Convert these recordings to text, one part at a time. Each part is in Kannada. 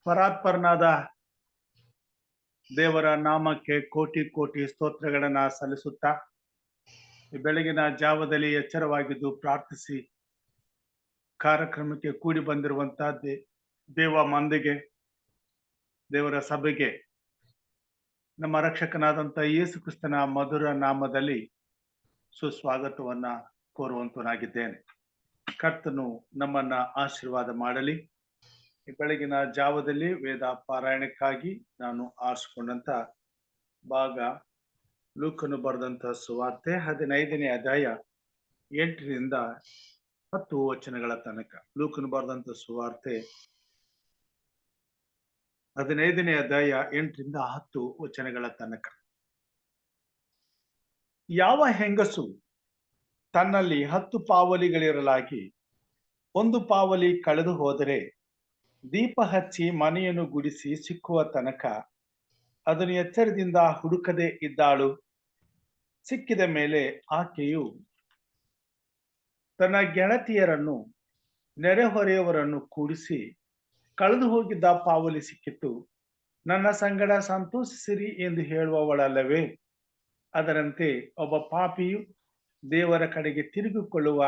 ಪರಾತ್ಪರನಾದ ದೇವರ ನಾಮಕ್ಕೆ ಕೋಟಿ ಕೋಟಿ ಸ್ತೋತ್ರಗಳನ್ನ ಸಲ್ಲಿಸುತ್ತಾ ಈ ಬೆಳಗಿನ ಜಾವದಲ್ಲಿ ಎಚ್ಚರವಾಗಿದ್ದು ಪ್ರಾರ್ಥಿಸಿ ಕಾರ್ಯಕ್ರಮಕ್ಕೆ ಕೂಡಿ ಬಂದಿರುವಂತಹ ದೇವ ಮಂದಿಗೆ, ದೇವರ ಸಭೆಗೆ ನಮ್ಮ ರಕ್ಷಕನಾದಂಥ ಯೇಸು ಕ್ರಿಸ್ತನ ಮಧುರ ನಾಮದಲ್ಲಿ ಸುಸ್ವಾಗತವನ್ನ ಕೋರುವಂತನಾಗಿದ್ದೇನೆ. ಕರ್ತನು ನಮ್ಮನ್ನ ಆಶೀರ್ವಾದ ಮಾಡಲಿ. ಈ ಬೆಳಗಿನ ಜಾವದಲ್ಲಿ ವೇದ ಪಾರಾಯಣಕ್ಕಾಗಿ ನಾನು ಆರಿಸಿಕೊಂಡಂತ ಭಾಗ ಲೂಕನು ಬರೆದಂತ ಸುವಾರ್ತೆ 15ನೇ ಅಧ್ಯಾಯ 8ರಿಂದ 10 ವಚನಗಳ ತನಕ. ಲೂಕನು ಬರೆದಂತ ಸುವಾರ್ತೆ 15ನೇ ಅಧ್ಯಾಯ 8ರಿಂದ 10 ವಚನಗಳ ತನಕ. ಯಾವ ಹೆಂಗಸು ತನ್ನಲ್ಲಿ 10 ಪಾವಲಿಗಳಿರಲಾಗಿ ಒಂದು ಪಾವಲಿ ಕಳೆದು ಹೋದರೆ ದೀಪ ಹಚ್ಚಿ ಮನೆಯನ್ನು ಗುಡಿಸಿ ಸಿಕ್ಕುವ ತನಕ ಅದನ್ನು ಎಚ್ಚರದಿಂದ ಹುಡುಕದೆ ಇದ್ದಾಳು. ಸಿಕ್ಕಿದ ಮೇಲೆ ಆಕೆಯು ತನ್ನ ಗೆಳತಿಯರನ್ನು ನೆರೆಹೊರೆಯವರನ್ನು ಕೂಡಿಸಿ, ಕಳೆದು ಹೋಗಿದ್ದ ಪಾವಲಿ ಸಿಕ್ಕಿತು, ನನ್ನ ಸಂಗಡ ಸಂತೋಷಿಸಿರಿ ಎಂದು ಹೇಳುವವಳಲ್ಲವೇ? ಅದರಂತೆ ಒಬ್ಬ ಪಾಪಿಯು ದೇವರ ಕಡೆಗೆ ತಿರುಗಿಕೊಳ್ಳುವ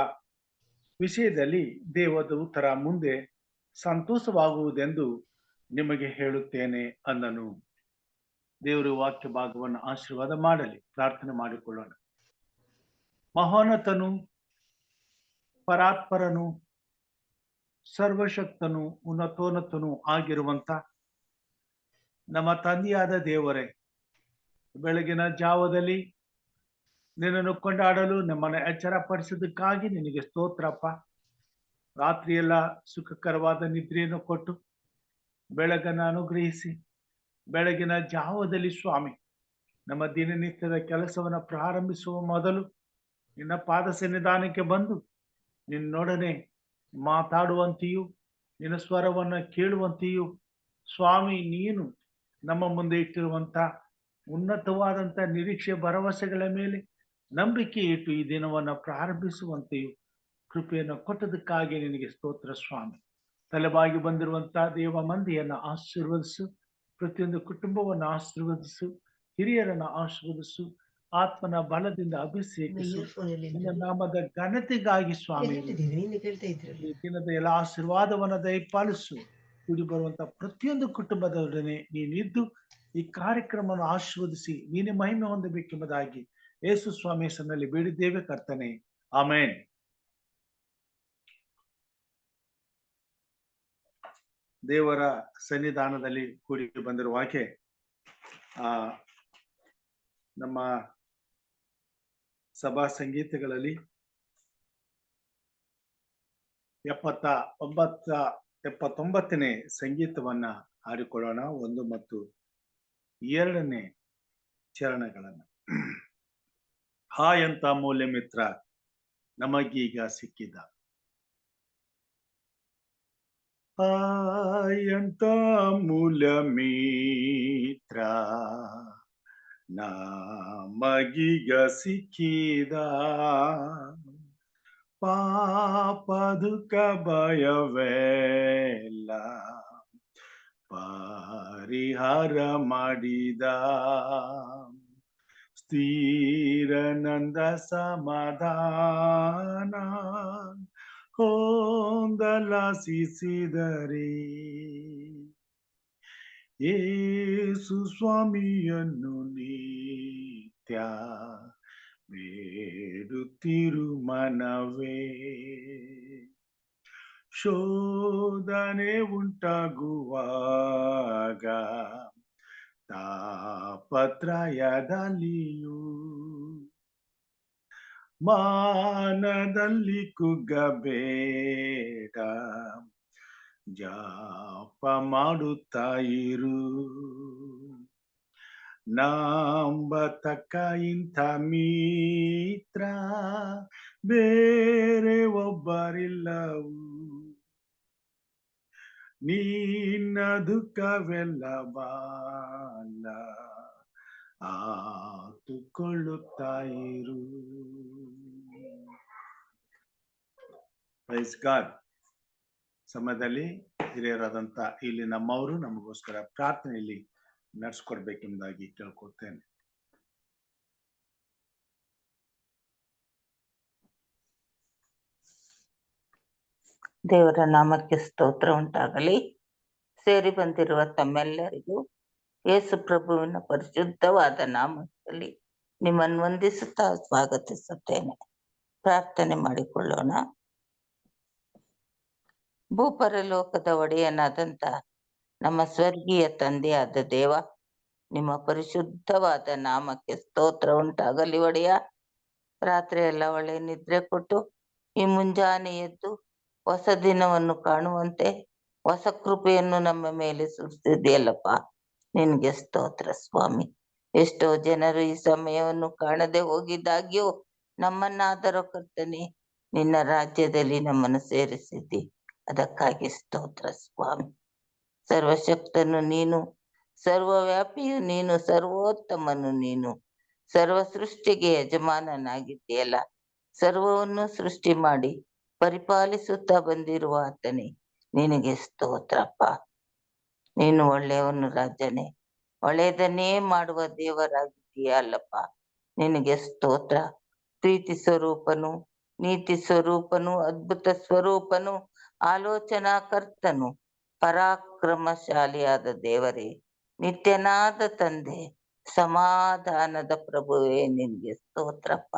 ವಿಷಯದಲ್ಲಿ ದೇವದೂತರ ಮುಂದೆ ಸಂತೋಷವಾಗುವುದೆಂದು ನಿಮಗೆ ಹೇಳುತ್ತೇನೆ ಅಂದನು. ದೇವರು ವಾಕ್ಯ ಭಾಗವನ್ನು ಆಶೀರ್ವಾದ ಮಾಡಲಿ. ಪ್ರಾರ್ಥನೆ ಮಾಡಿಕೊಳ್ಳೋಣ. ಮಹೋನ್ನತನು, ಪರಾತ್ಪರನು, ಸರ್ವಶಕ್ತನು, ಉನ್ನತೋನ್ನತನು ಆಗಿರುವಂತ ನಮ್ಮ ತಂದೆಯಾದ ದೇವರೇ, ಬೆಳಗಿನ ಜಾವದಲ್ಲಿ ನಿನ್ನನ್ನು ಕೊಂಡಾಡಲು ನಮ್ಮನ್ನು ಎಚ್ಚರಪಡಿಸಿದ್ದಕ್ಕಾಗಿ ನಿನಗೆ ಸ್ತೋತ್ರಪ್ಪ. ರಾತ್ರಿಯೆಲ್ಲ ಸುಖಕರವಾದ ನಿದ್ರೆಯನ್ನು ಕೊಟ್ಟು ಬೆಳಗನ್ನು ಅನುಗ್ರಹಿಸಿ ಬೆಳಗಿನ ಜಾವದಲ್ಲಿ ಸ್ವಾಮಿ ನಮ್ಮ ದಿನನಿತ್ಯದ ಕೆಲಸವನ್ನು ಪ್ರಾರಂಭಿಸುವ ಮೊದಲು ನಿನ್ನ ಪಾದ ಸನ್ನಿಧಾನಕ್ಕೆ ಬಂದು ನಿನ್ನೊಡನೆ ಮಾತಾಡುವಂತೆಯೂ ನಿನ್ನ ಸ್ವರವನ್ನು ಕೇಳುವಂತೆಯೂ ಸ್ವಾಮಿ ನೀನು ನಮ್ಮ ಮುಂದೆ ಇಟ್ಟಿರುವಂತ ಉನ್ನತವಾದಂತ ನಿರೀಕ್ಷೆ ಭರವಸೆಗಳ ಮೇಲೆ ನಂಬಿಕೆ ಇಟ್ಟು ಈ ದಿನವನ್ನು ಪ್ರಾರಂಭಿಸುವಂತೆಯೂ ಕೃಪೆಯನ್ನು ಕೊಟ್ಟದಕ್ಕಾಗಿ ನಿನಗೆ ಸ್ತೋತ್ರ ಸ್ವಾಮಿ. ತಲೆಬಾಗಿ ಬಂದಿರುವಂತಹ ದೇವ ಮಂದಿಯನ್ನು ಆಶೀರ್ವದಿಸು, ಪ್ರತಿಯೊಂದು ಕುಟುಂಬವನ್ನು ಆಶೀರ್ವದಿಸು, ಹಿರಿಯರನ್ನು ಆಶೀರ್ವದಿಸು, ಆತ್ಮನ ಬಲದಿಂದ ಅಭಿಷೇಕಿಸು. ನಿನ್ನ ನಾಮದ ಘನತೆಗಾಗಿ ಸ್ವಾಮಿ ಈ ದಿನದ ಎಲ್ಲ ಆಶೀರ್ವಾದವನ್ನು ದಯಪಾಲಿಸು. ಕೂಡಿ ಬರುವಂತ ಪ್ರತಿಯೊಂದು ಕುಟುಂಬದವರನ್ನೇ ನೀನಿದ್ದು ಈ ಕಾರ್ಯಕ್ರಮವನ್ನು ಆಶೀರ್ವದಿಸಿ ನೀನೇ ಮಹಿಮೆ ಹೊಂದಬೇಕೆಂಬುದಾಗಿ ಯೇಸು ಸ್ವಾಮಿ ಹೆಸರಿನಲ್ಲಿ ಬೇಡಿದ್ದೇವೆ ಕರ್ತನೆ, ಆಮೇನ್. ದೇವರ ಸನ್ನಿಧಾನದಲ್ಲಿ ಕೂಡಿ ಬಂದಿರುವ ಹಾಗೆ ನಮ್ಮ ಸಭಾ ಸಂಗೀತಗಳಲ್ಲಿ 79ನೇ ಸಂಗೀತವನ್ನ ಹಾಡಿಕೊಳ್ಳೋಣ. 1 ಮತ್ತು 2ನೇ ಚರಣಗಳನ್ನ. ಹಾಯಂತ ಮೂಲ್ಯ ಮಿತ್ರ ನಮಗೀಗ ಸಿಕ್ಕಿದ, ಹಾಯಂತ ಮೂಲ್ಯ ಮಿತ್ರ ನಮಗೀಗ ಸಿಕ್ಕಿದ, ಪಾಪ ದುಃಖ ಭಯವೆಲ್ಲ ಪರಿಹಾರ ಮಾಡಿದ, ಸ್ಥಿರನಂದ ಸಮಾಧಾನ ಹೊಂದಲಾಸಿಸಿದರೆ ಯೇಸು ಸ್ವಾಮಿಯನ್ನು ನಿತ್ಯ ಬೇಡುತ್ತಿರು ಮನವೇ. ಶೋಧನೆ ಉಂಟಾಗುವಾಗ ತಾಪತ್ರಯದಲ್ಲಿಯೂ ಮಾನದಲ್ಲಿ ಕುಗ್ಗಬೇಡ, ಜಾಪ ಮಾಡುತ್ತಾ ಇರು. ನಂಬತಕ್ಕ ಇಂಥ ಮಿತ್ರ ಬೇರೆ ಒಬ್ಬರಿಲ್ಲವು, ನಿನ್ನ ದುಃಖವೆಲ್ಲ ಬಾಲ ಆತುಕೊಳ್ಳುತ್ತಾ ಇರು. Praise God. ಸಮಯದಲ್ಲಿ ಹಿರಿಯರಾದಂತ ಇಲ್ಲಿ ನಮ್ಮವರು ನಮಗೋಸ್ಕರ ಪ್ರಾರ್ಥನೆಯಲ್ಲಿ ನಡೆಸ್ಕೊಡ್ಬೇಕೆಂಬುದಾಗಿ ಕೇಳ್ಕೊಳ್ತೇನೆ. ದೇವರ ನಾಮಕ್ಕೆ ಸ್ತೋತ್ರ ಉಂಟಾಗಲಿ. ಸೇರಿ ಬಂದಿರುವ ತಮ್ಮೆಲ್ಲರಿಗೂ ಯೇಸು ಪ್ರಭುವಿನ ಪರಿಶುದ್ಧವಾದ ನಾಮದಲ್ಲಿ ನಿಮ್ಮನ್ನು ವಂದಿಸುತ್ತಾ ಸ್ವಾಗತಿಸುತ್ತೇನೆ. ಪ್ರಾರ್ಥನೆ ಮಾಡಿಕೊಳ್ಳೋಣ. ಭೂಪರಲೋಕದ ಒಡೆಯನಾದಂತ ನಮ್ಮ ಸ್ವರ್ಗೀಯ ತಂದೆಯಾದ ದೇವ, ನಿಮ್ಮ ಪರಿಶುದ್ಧವಾದ ನಾಮಕ್ಕೆ ಸ್ತೋತ್ರ ಉಂಟಾಗಲಿ. ಒಡೆಯ, ರಾತ್ರಿ ಎಲ್ಲ ಒಳ್ಳೆ ನಿದ್ರೆ ಕೊಟ್ಟು ಈ ಮುಂಜಾನೆ ಎದ್ದು ಹೊಸ ದಿನವನ್ನು ಕಾಣುವಂತೆ ಹೊಸ ಕೃಪೆಯನ್ನು ನಮ್ಮ ಮೇಲೆ ಸುರಿಸಿದೆಯಲ್ಲಪ್ಪ, ನಿನ್ಗೆ ಸ್ತೋತ್ರ ಸ್ವಾಮಿ. ಎಷ್ಟೋ ಜನರು ಈ ಸಮಯವನ್ನು ಕಾಣದೆ ಹೋಗಿದ್ದಾಗ್ಯೂ ನಮ್ಮನ್ನಾದರೂ ಕರ್ತನೆ ನಿನ್ನ ರಾಜ್ಯದಲ್ಲಿ ನಮ್ಮನ್ನು ಸೇರಿಸಿದ್ದಿ, ಅದಕ್ಕಾಗಿ ಸ್ತೋತ್ರ ಸ್ವಾಮಿ. ಸರ್ವಶಕ್ತನು ನೀನು, ಸರ್ವವ್ಯಾಪಿಯು ನೀನು, ಸರ್ವೋತ್ತಮನು ನೀನು, ಸರ್ವ ಸೃಷ್ಟಿಗೆ ಯಜಮಾನನಾಗಿದ್ದೀಯಲ್ಲ. ಸರ್ವವನ್ನು ಸೃಷ್ಟಿ ಮಾಡಿ ಪರಿಪಾಲಿಸುತ್ತಾ ಬಂದಿರುವ ಆತನೇ, ನಿನಗೆ ಸ್ತೋತ್ರಪ್ಪ. ನೀನು ಒಳ್ಳೆಯವನು ರಾಜನೇ, ಒಳ್ಳೆಯದನ್ನೇ ಮಾಡುವ ದೇವರಾಗಿದ್ದೀಯ ಅಲ್ಲಪ್ಪ, ನಿನಗೆ ಸ್ತೋತ್ರ. ಪ್ರೀತಿ ಸ್ವರೂಪನು, ನೀತಿ ಸ್ವರೂಪನು, ಅದ್ಭುತ ಸ್ವರೂಪನು, ಆಲೋಚನಾ ಕರ್ತನು, ಪರಾಕ್ರಮಶಾಲಿಯಾದ ದೇವರೇ, ನಿತ್ಯನಾದ ತಂದೆ, ಸಮಾಧಾನದ ಪ್ರಭುವೇ, ನಿನ್ಗೆ ಸ್ತೋತ್ರಪ್ಪ.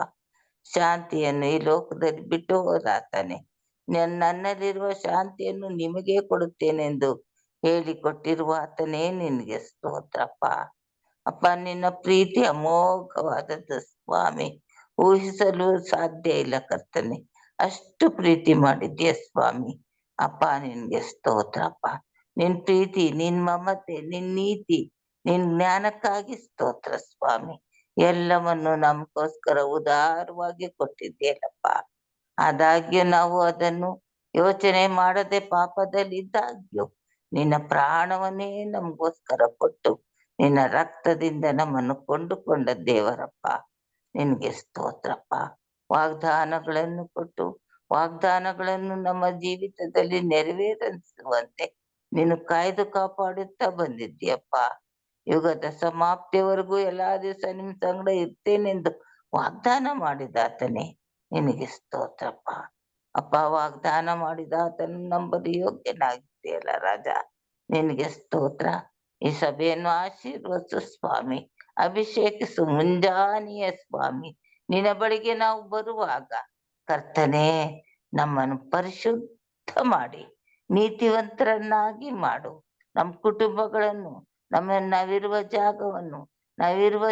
ಶಾಂತಿಯನ್ನು ಈ ಲೋಕದಲ್ಲಿ ಬಿಟ್ಟು ಹೋದಾತನೆ, ನನ್ನಲ್ಲಿರುವ ಶಾಂತಿಯನ್ನು ನಿಮಗೆ ಕೊಡುತ್ತೇನೆಂದು ಹೇಳಿಕೊಟ್ಟಿರುವ ಆತನೇ, ನಿನ್ಗೆ ಸ್ತೋತ್ರಪ್ಪ. ಅಪ್ಪ, ನಿನ್ನ ಪ್ರೀತಿ ಅಮೋಘವಾದದ್ದು ಸ್ವಾಮಿ, ಊಹಿಸಲು ಸಾಧ್ಯ ಇಲ್ಲ ಕರ್ತನೆ. ಅಷ್ಟು ಪ್ರೀತಿ ಮಾಡಿದ್ಯಾ ಸ್ವಾಮಿ. ಅಪ್ಪ, ನಿನ್ಗೆ ಸ್ತೋತ್ರಪ್ಪ. ನಿನ್ ಪ್ರೀತಿ, ನಿನ್ ಮಮತೆ, ನಿನ್ ನೀತಿ, ನಿನ್ ಜ್ಞಾನಕ್ಕಾಗಿ ಸ್ತೋತ್ರ ಸ್ವಾಮಿ. ಎಲ್ಲವನ್ನು ನಮಗೋಸ್ಕರ ಉದಾರವಾಗಿ ಕೊಟ್ಟಿದ್ದೀಯಲ್ಲಪ್ಪ. ಆದಾಗ್ಯೂ ನಾವು ಅದನ್ನು ಯೋಚನೆ ಮಾಡದೆ ಪಾಪದಲ್ಲಿದ್ದಾಗ್ಯೂ ನಿನ್ನ ಪ್ರಾಣವನ್ನೇ ನಮಗೋಸ್ಕರ ಕೊಟ್ಟು ನಿನ್ನ ರಕ್ತದಿಂದ ನಮ್ಮನ್ನು ಕೊಂಡುಕೊಂಡ ದೇವರಪ್ಪ, ನಿನ್ಗೆ ಸ್ತೋತ್ರಪ್ಪ. ವಾಗ್ದಾನಗಳನ್ನು ಕೊಟ್ಟು ವಾಗ್ದಾನಗಳನ್ನು ನಮ್ಮ ಜೀವಿತದಲ್ಲಿ ನೆರವೇರಿಸುವಂತೆ ನೀನು ಕಾಯ್ದು ಕಾಪಾಡುತ್ತಾ ಬಂದಿದ್ದೀಯಪ್ಪ. ಯುಗದ ಸಮಾಪ್ತಿಯವರೆಗೂ ಎಲ್ಲಾ ದಿವಸ ನಿಮ್ ಸಂಗಡ ಇರ್ತೇನೆಂದು ವಾಗ್ದಾನ ಮಾಡಿದಾತನೇ, ನಿನಗೆ ಸ್ತೋತ್ರಪ್ಪ. ಅಪ್ಪ, ವಾಗ್ದಾನ ಮಾಡಿದಾತನು ನಂಬಲು ಯೋಗ್ಯನಾಗಿದೆಯಲ್ಲ ರಾಜ, ನಿನಗೆ ಸ್ತೋತ್ರ. ಈ ಸಭೆಯನ್ನು ಆಶೀರ್ವದಿಸು ಸ್ವಾಮಿ, ಅಭಿಷೇಕಿಸು ಮುಂಜಾನೆಯ ಸ್ವಾಮಿ. ನಿನ್ನ ಬಳಿಗೆ ನಾವು ಬರುವಾಗ ಕರ್ತನೇ, ನಮ್ಮನ್ನು ಪರಿಶುದ್ಧ ಮಾಡಿ ನೀತಿವಂತರನ್ನಾಗಿ ಮಾಡು. ನಮ್ಮ ಕುಟುಂಬಗಳನ್ನು, ನಾವಿರುವ ಜಾಗವನ್ನು, ನಾವಿರುವ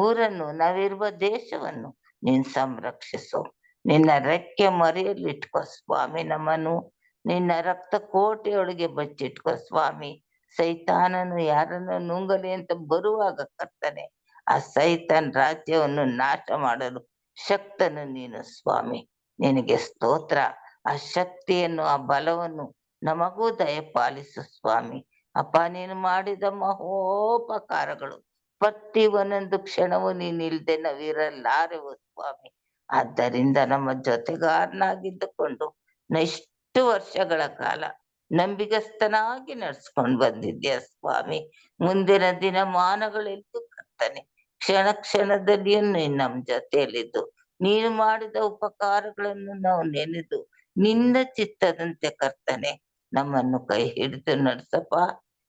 ಊರನ್ನು, ನಾವಿರುವ ದೇಶವನ್ನು ನೀನ್ ಸಂರಕ್ಷಿಸು. ನಿನ್ನ ರೆಕ್ಕೆ ಮರೆಯಲ್ಲಿಟ್ಕೋ ಸ್ವಾಮಿ. ನಮ್ಮನ್ನು ನಿನ್ನ ರಕ್ತ ಕೋಟೆಯೊಳಗೆ ಬಚ್ಚಿಟ್ಕೋ ಸ್ವಾಮಿ. ಸೈತಾನನು ಯಾರನ್ನು ನುಂಗಲಿ ಅಂತ ಬರುವಾಗ ಕರ್ತನೆ, ಆ ಸೈತಾನ್ ರಾಜ್ಯವನ್ನು ನಾಶ ಮಾಡಲು ಶಕ್ತನು ನೀನು ಸ್ವಾಮಿ. ನಿನಗೆ ಸ್ತೋತ್ರ. ಆ ಶಕ್ತಿಯನ್ನು, ಆ ಬಲವನ್ನು ನಮಗೂ ದಯಪಾಲಿಸು ಸ್ವಾಮಿ. ಅಪ್ಪ, ನೀನು ಮಾಡಿದ ಮಹೋಪಕಾರಗಳು ಪ್ರತಿ ಒಂದೊಂದು ಕ್ಷಣವು ನೀನಿಲ್ದೆ ನಾವಿರಲಾರೆವು ಸ್ವಾಮಿ. ಆದ್ದರಿಂದ ನಮ್ಮ ಜೊತೆಗಾರನಾಗಿದ್ದುಕೊಂಡು ಇಷ್ಟು ವರ್ಷಗಳ ಕಾಲ ನಂಬಿಗಸ್ತನಾಗಿ ನಡ್ಸ್ಕೊಂಡು ಬಂದಿದ್ಯಾ ಸ್ವಾಮಿ. ಮುಂದಿನ ದಿನಮಾನಗಳೆಂದು ಕರ್ತನೆ, ಕ್ಷಣ ಕ್ಷಣದಲ್ಲಿಯೂ ನೀನು ನಮ್ಮ ಜೊತೆಯಲ್ಲಿದ್ದು ನೀನು ಮಾಡಿದ ಉಪಕಾರಗಳನ್ನು ನಾವು ನೆನೆದು ನಿನ್ನ ಚಿತ್ತದಂತೆ ಕರ್ತನೆ ನಮ್ಮನ್ನು ಕೈ ಹಿಡಿದು ನಡೆಸಪ್ಪ.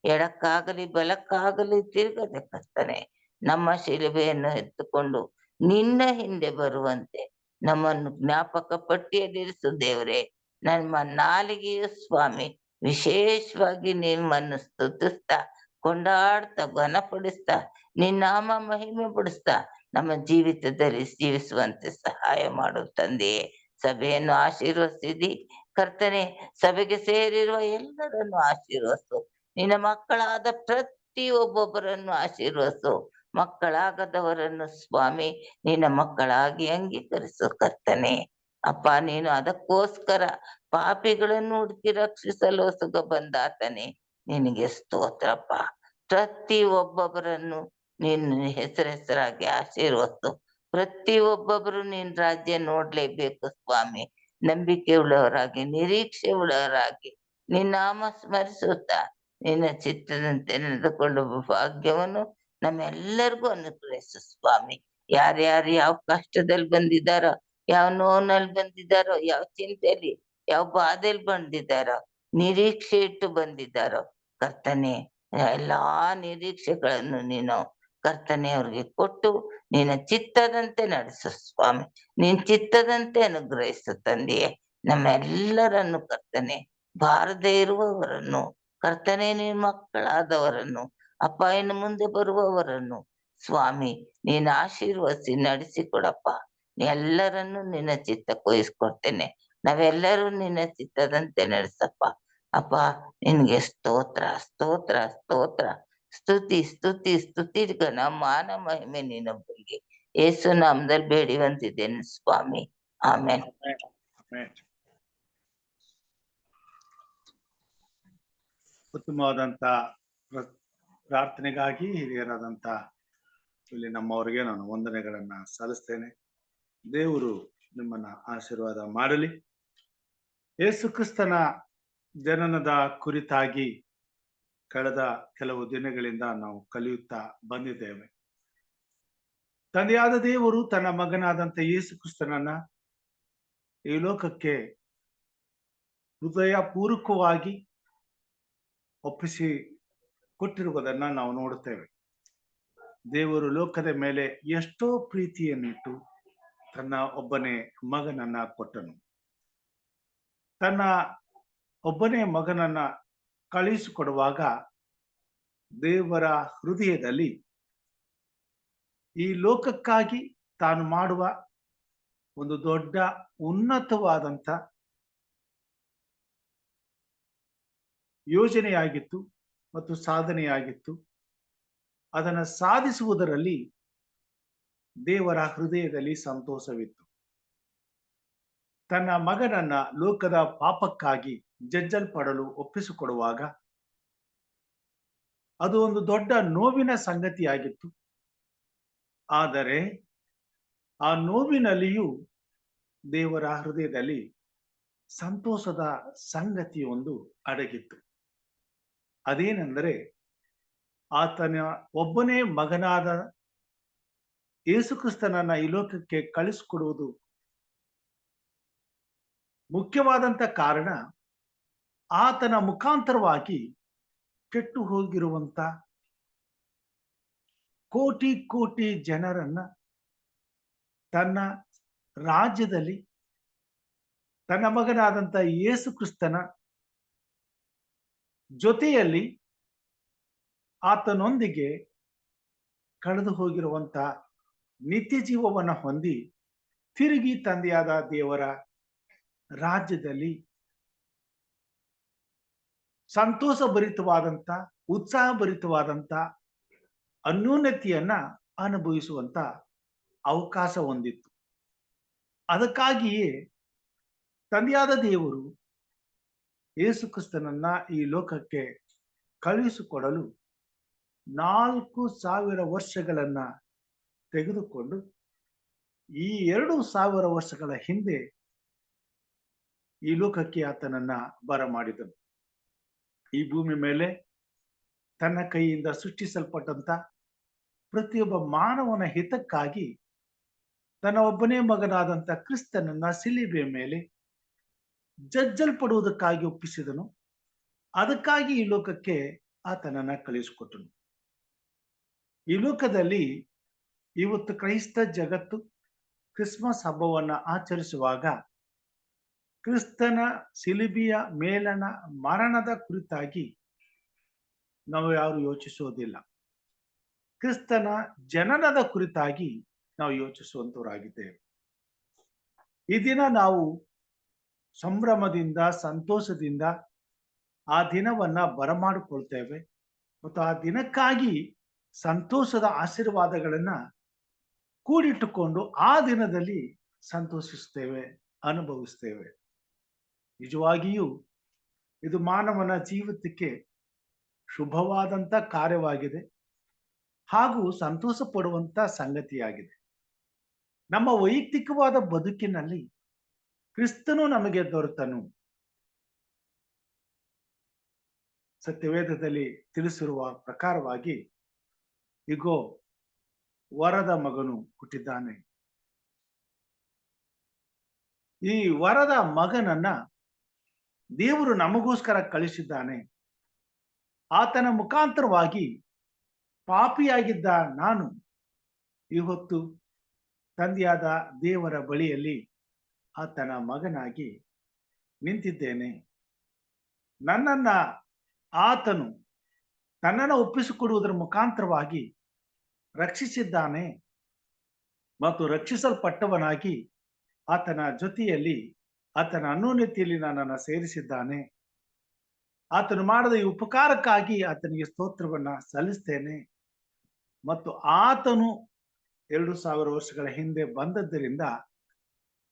ಎಡಕ್ಕಾಗಲಿ ಬಲಕ್ಕಾಗಲಿ ತಿರುಗದೆ ಕರ್ತನೆ, ನಮ್ಮ ಶಿಲುಬೆಯನ್ನು ಎತ್ತುಕೊಂಡು ನಿನ್ನ ಹಿಂದೆ ಬರುವಂತೆ ನಮ್ಮನ್ನು ಜ್ಞಾಪಕ ಪಟ್ಟಿಯಲ್ಲಿರಿಸು ದೇವರೇ. ನಮ್ಮ ನಾಲಿಗೆಯು ಸ್ವಾಮಿ ವಿಶೇಷವಾಗಿ ನಿಮ್ಮನ್ನು ಸ್ತುತಿಸ್ತಾ, ಕೊಂಡಾಡ್ತಾ, ಘನಪಡಿಸ್ತಾ, ನಿನ್ನಾಮ ಮಹಿಮೆ ಪಡಿಸ್ತಾ ನಮ್ಮ ಜೀವಿತದಲ್ಲಿ ಜೀವಿಸುವಂತೆ ಸಹಾಯ ಮಾಡು ತಂದೆಯೇ. ಸಭೆಯನ್ನು ಆಶೀರ್ವದಿಸಿದಿ ಕರ್ತನೆ, ಸಭೆಗೆ ಸೇರಿರುವ ಎಲ್ಲರನ್ನು ಆಶೀರ್ವಸು. ನಿನ್ನ ಮಕ್ಕಳಾದ ಪ್ರತಿಯೊಬ್ಬೊಬ್ಬರನ್ನು ಆಶೀರ್ವಸು. ಮಕ್ಕಳಾಗದವರನ್ನು ಸ್ವಾಮಿ ನಿನ್ನ ಮಕ್ಕಳಾಗಿ ಅಂಗೀಕರಿಸು ಕರ್ತನೆ. ಅಪ್ಪ, ನೀನು ಅದಕ್ಕೋಸ್ಕರ ಪಾಪಿಗಳನ್ನು ಹುಡುಕಿ ರಕ್ಷಿಸಲು ಸುಖ ಬಂದಾತನೆ, ನಿನಗೆ ಸ್ತೋತ್ರಪ್ಪ. ಪ್ರತಿ ಒಬ್ಬೊಬ್ಬರನ್ನು ನೀನು ಹೆಸರಾಗಿ ಆಶೀರ್ವಸು. ಪ್ರತಿ ಒಬ್ಬೊಬ್ಬರು ನಿನ್ ರಾಜ್ಯ ನೋಡ್ಲೇಬೇಕು ಸ್ವಾಮಿ. ನಂಬಿಕೆ ಉಳ್ಳವರಾಗಿ, ನಿರೀಕ್ಷೆ ಉಳ್ಳವರಾಗಿ, ನಿನ್ನ ನಾಮ ಸ್ಮರಿಸುತ್ತಾ ನಿನ್ನ ಚಿತ್ತದಂತೆ ನಡೆದುಕೊಳ್ಳುವ ಭಾಗ್ಯವನ್ನು ನಮ್ಮೆಲ್ಲರಿಗೂ ಅನುಗ್ರಹಿಸು ಸ್ವಾಮಿ. ಯಾರ್ಯಾರು ಯಾವ ಕಷ್ಟದಲ್ಲಿ ಬಂದಿದ್ದಾರೋ, ಯಾವ ನೋವಿನಲ್ಲಿ ಬಂದಿದ್ದಾರೋ, ಯಾವ ಚಿಂತೆಯಲ್ಲಿ, ಯಾವ ಬಾಧೆಯಲ್ಲಿ ಬಂದಿದ್ದಾರೋ, ನಿರೀಕ್ಷೆ ಇಟ್ಟು ಬಂದಿದ್ದಾರೋ, ಕರ್ತನೆ ಎಲ್ಲಾ ನಿರೀಕ್ಷೆಗಳನ್ನು ನೀನು ಕರ್ತನೆ ಅವ್ರಿಗೆ ಕೊಟ್ಟು ನಿನ್ನ ಚಿತ್ತದಂತೆ ನಡೆಸು ಸ್ವಾಮಿ. ನಿನ್ ಚಿತ್ತದಂತೆ ಅನುಗ್ರಹಿಸು ತಂದೆಯೇ. ನಮ್ಮೆಲ್ಲರನ್ನು ಕರ್ತನೆ, ಬಾರದೇ ಇರುವವರನ್ನು ಕರ್ತನೆ, ನಿನ್ ಮಕ್ಕಳಾದವರನ್ನು, ಅಪ್ಪ ಇನ್ನು ಮುಂದೆ ಬರುವವರನ್ನು ಸ್ವಾಮಿ ನೀನು ಆಶೀರ್ವದಿಸಿ ನಡೆಸಿಕೊಡಪ್ಪ. ಎಲ್ಲರನ್ನು ನಿನ್ನ ಚಿತ್ತಕ್ಕೆ ವಹಿಸ್ಕೊಡ್ತೇನೆ. ನಾವೆಲ್ಲರೂ ನಿನ್ನ ಚಿತ್ತದಂತೆ ನಡೆಸಪ್ಪ. ಅಪ್ಪ ನಿನ್ಗೆ ಸ್ತೋತ್ರ ಸ್ತೋತ್ರ ಸ್ತೋತ್ರ, ಸ್ತುತಿ ಸ್ತುತಿ ಸ್ತುತಿ ಗಣ ಮಾನ ಮಹಿಮೆ ನಿನ್ನೊಬ್ಬರಿಗೆ ಯೇಸು ನಾಮದಲ್ಲಿ ಬೇಡಿವಂತಿದ್ದೇನೆ ಸ್ವಾಮಿ. ಆಮೇನ್. ಆಮೆನ್. ಉತ್ತಮವಾದಂತ ಪ್ರಾರ್ಥನೆಗಾಗಿ ಹಿರಿಯರಾದಂತ ಇಲ್ಲಿ ನಮ್ಮವರಿಗೆ ನಾನು ವಂದನೆಗಳನ್ನ ಸಲ್ಲಿಸ್ತೇನೆ. ದೇವರು ನಿಮ್ಮನ್ನ ಆಶೀರ್ವಾದ ಮಾಡಲಿ. ಯೇಸು ಕ್ರಿಸ್ತನ ಜನನದ ಕುರಿತಾಗಿ ಕಳೆದ ಕೆಲವು ದಿನಗಳಿಂದ ನಾವು ಕಲಿಯುತ್ತಾ ಬಂದಿದ್ದೇವೆ. ತಂದೆಯಾದ ದೇವರು ತನ್ನ ಮಗನಾದಂತ ಯೇಸು ಕ್ರಿಸ್ತನನ್ನ ಈ ಲೋಕಕ್ಕೆ ಹೃದಯ ಪೂರ್ವಕವಾಗಿ ಒಪ್ಪಿಸಿ ಕೊಟ್ಟಿರುವುದನ್ನ ನಾವು ನೋಡುತ್ತೇವೆ. ದೇವರು ಲೋಕದ ಮೇಲೆ ಎಷ್ಟೋ ಪ್ರೀತಿಯನ್ನಿಟ್ಟು ತನ್ನ ಒಬ್ಬನೇ ಮಗನನ್ನ ಕೊಟ್ಟನು. ತನ್ನ ಒಬ್ಬನೇ ಮಗನನ್ನ ಕಳುಹಿಸಿಕೊಡುವಾಗ ದೇವರ ಹೃದಯದಲ್ಲಿ ಈ ಲೋಕಕ್ಕಾಗಿ ತಾನು ಮಾಡುವ ಒಂದು ದೊಡ್ಡ ಉನ್ನತವಾದಂತ ಯೋಜನೆಯಾಗಿತ್ತು ಮತ್ತು ಸಾಧನೆಯಾಗಿತ್ತು. ಅದನ್ನು ಸಾಧಿಸುವುದರಲ್ಲಿ ದೇವರ ಹೃದಯದಲ್ಲಿ ಸಂತೋಷವಿತ್ತು. ತನ್ನ ಮಗನನ್ನ ಲೋಕದ ಪಾಪಕ್ಕಾಗಿ ಜಜ್ಜಲ್ಪಡಲು ಒಪ್ಪಿಸಿಕೊಡುವಾಗ ಅದು ಒಂದು ದೊಡ್ಡ ನೋವಿನ ಸಂಗತಿಯಾಗಿತ್ತು. ಆದರೆ ಆ ನೋವಿನಲ್ಲಿಯೂ ದೇವರ ಹೃದಯದಲ್ಲಿ ಸಂತೋಷದ ಸಂಗತಿಯೊಂದು ಅಡಗಿತ್ತು. ಅದೇನೆಂದರೆ ಆತನ ಒಬ್ಬನೇ ಮಗನಾದ ಯೇಸು ಕ್ರಿಸ್ತನನ್ನ ಈ ಲೋಕಕ್ಕೆ ಕಳಿಸಿಕೊಡುವುದು ಮುಖ್ಯವಾದಂತ ಕಾರಣ, ಆತನ ಮುಖಾಂತರವಾಗಿ ಕೆಟ್ಟು ಹೋಗಿರುವಂತ ಕೋಟಿ ಕೋಟಿ ಜನರನ್ನ ತನ್ನ ರಾಜ್ಯದಲ್ಲಿ ತನ್ನ ಮಗನಾದಂತ ಯೇಸು ಕ್ರಿಸ್ತನ ಜೊತೆಯಲ್ಲಿ ಆತನೊಂದಿಗೆ ಕಳೆದು ಹೋಗಿರುವಂತ ನಿತ್ಯ ಜೀವವನ್ನ ಹೊಂದಿ ತಿರುಗಿ ತಂದೆಯಾದ ದೇವರ ರಾಜ್ಯದಲ್ಲಿ ಸಂತೋಷ ಭರಿತವಾದಂತ, ಉತ್ಸಾಹ ಭರಿತವಾದಂತ ಅನ್ಯೋನ್ಯತೆಯನ್ನ ಅನುಭವಿಸುವಂತ ಅವಕಾಶ ಹೊಂದಿತ್ತು. ಅದಕ್ಕಾಗಿಯೇ ತಂದೆಯಾದ ದೇವರು ಯೇಸು ಕ್ರಿಸ್ತನನ್ನ ಈ ಲೋಕಕ್ಕೆ ಕಳುಹಿಸಿಕೊಡಲು 4,000 ವರ್ಷಗಳನ್ನ ತೆಗೆದುಕೊಂಡು ಈ 2,000 ವರ್ಷಗಳ ಹಿಂದೆ ಈ ಲೋಕಕ್ಕೆ ಆತನನ್ನ ಬರಮಾಡಿದನು. ಈ ಭೂಮಿ ಮೇಲೆ ತನ್ನ ಕೈಯಿಂದ ಸೃಷ್ಟಿಸಲ್ಪಟ್ಟಂತ ಪ್ರತಿಯೊಬ್ಬ ಮಾನವನ ಹಿತಕ್ಕಾಗಿ ತನ್ನ ಒಬ್ಬನೇ ಮಗನಾದಂತ ಕ್ರಿಸ್ತನನ್ನ ಶಿಲುಬೆಯ ಮೇಲೆ ಜಜ್ಜಲ್ಪಡುವುದಕ್ಕಾಗಿ ಒಪ್ಪಿಸಿದನು. ಅದಕ್ಕಾಗಿ ಈ ಲೋಕಕ್ಕೆ ಆತನನ್ನ ಕಳುಹಿಸಿಕೊಟ್ಟನು. ಈ ಲೋಕದಲ್ಲಿ ಇವತ್ತು ಕ್ರೈಸ್ತ ಜಗತ್ತು ಕ್ರಿಸ್ಮಸ್ ಹಬ್ಬವನ್ನ ಆಚರಿಸುವಾಗ ಕ್ರಿಸ್ತನ ಶಿಲುಬೆಯ ಮೇಲಣ ಮರಣದ ಕುರಿತಾಗಿ ನಾವು ಯಾರು ಯೋಚಿಸುವುದಿಲ್ಲ. ಕ್ರಿಸ್ತನ ಜನನದ ಕುರಿತಾಗಿ ನಾವು ಯೋಚಿಸುವಂತವರಾಗಿದ್ದೇವೆ. ಈ ದಿನ ನಾವು ಸಂಭ್ರಮದಿಂದ, ಸಂತೋಷದಿಂದ ಆ ದಿನವನ್ನ ಬರಮಾಡಿಕೊಳ್ತೇವೆ ಮತ್ತು ಆ ದಿನಕ್ಕಾಗಿ ಸಂತೋಷದ ಆಶೀರ್ವಾದಗಳನ್ನ ಕೂಡಿಟ್ಟುಕೊಂಡು ಆ ದಿನದಲ್ಲಿ ಸಂತೋಷಿಸ್ತೇವೆ, ಅನುಭವಿಸ್ತೇವೆ. ನಿಜವಾಗಿಯೂ ಇದು ಮಾನವನ ಜೀವಿತಕ್ಕೆ ಶುಭವಾದಂತ ಕಾರ್ಯವಾಗಿದೆ ಹಾಗೂ ಸಂತೋಷ ಪಡುವಂತ ಸಂಗತಿಯಾಗಿದೆ. ನಮ್ಮ ವೈಯಕ್ತಿಕವಾದ ಬದುಕಿನಲ್ಲಿ ಕ್ರಿಸ್ತನು ನಮಗೆ ದೊರೆತನು. ಸತ್ಯವೇದದಲ್ಲಿ ತಿಳಿಸಿರುವ ಪ್ರಕಾರವಾಗಿ ಇಗೋ ವರದ ಮಗನು ಹುಟ್ಟಿದ್ದಾನೆ. ಈ ವರದ ಮಗನನ್ನ ದೇವರು ನಮಗೋಸ್ಕರ ಕಳಿಸಿದ್ದಾನೆ. ಆತನ ಮುಖಾಂತರವಾಗಿ ಪಾಪಿಯಾಗಿದ್ದ ನಾನು ಇವತ್ತು ತಂದೆಯಾದ ದೇವರ ಬಳಿಯಲ್ಲಿ ಆತನ ಮಗನಾಗಿ ನಿಂತಿದ್ದೇನೆ. ನನ್ನನ್ನ ಆತನು ತನ್ನನ್ನು ಒಪ್ಪಿಸಿಕೊಡುವುದರ ಮುಖಾಂತರವಾಗಿ ರಕ್ಷಿಸಿದ್ದಾನೆ ಮತ್ತು ರಕ್ಷಿಸಲ್ಪಟ್ಟವನಾಗಿ ಆತನ ಜೊತೆಯಲ್ಲಿ ಆತನ ಅನ್ಯೋನ್ಯತೆಯಲ್ಲಿ ನನ್ನನ್ನು ಸೇರಿಸಿದ್ದಾನೆ. ಆತನು ಮಾಡಿದ ಈ ಉಪಕಾರಕ್ಕಾಗಿ ಆತನಿಗೆ ಸ್ತೋತ್ರವನ್ನ ಸಲ್ಲಿಸ್ತೇನೆ. ಮತ್ತು ಆತನು 2000 ವರ್ಷಗಳ ಹಿಂದೆ ಬಂದದ್ದರಿಂದ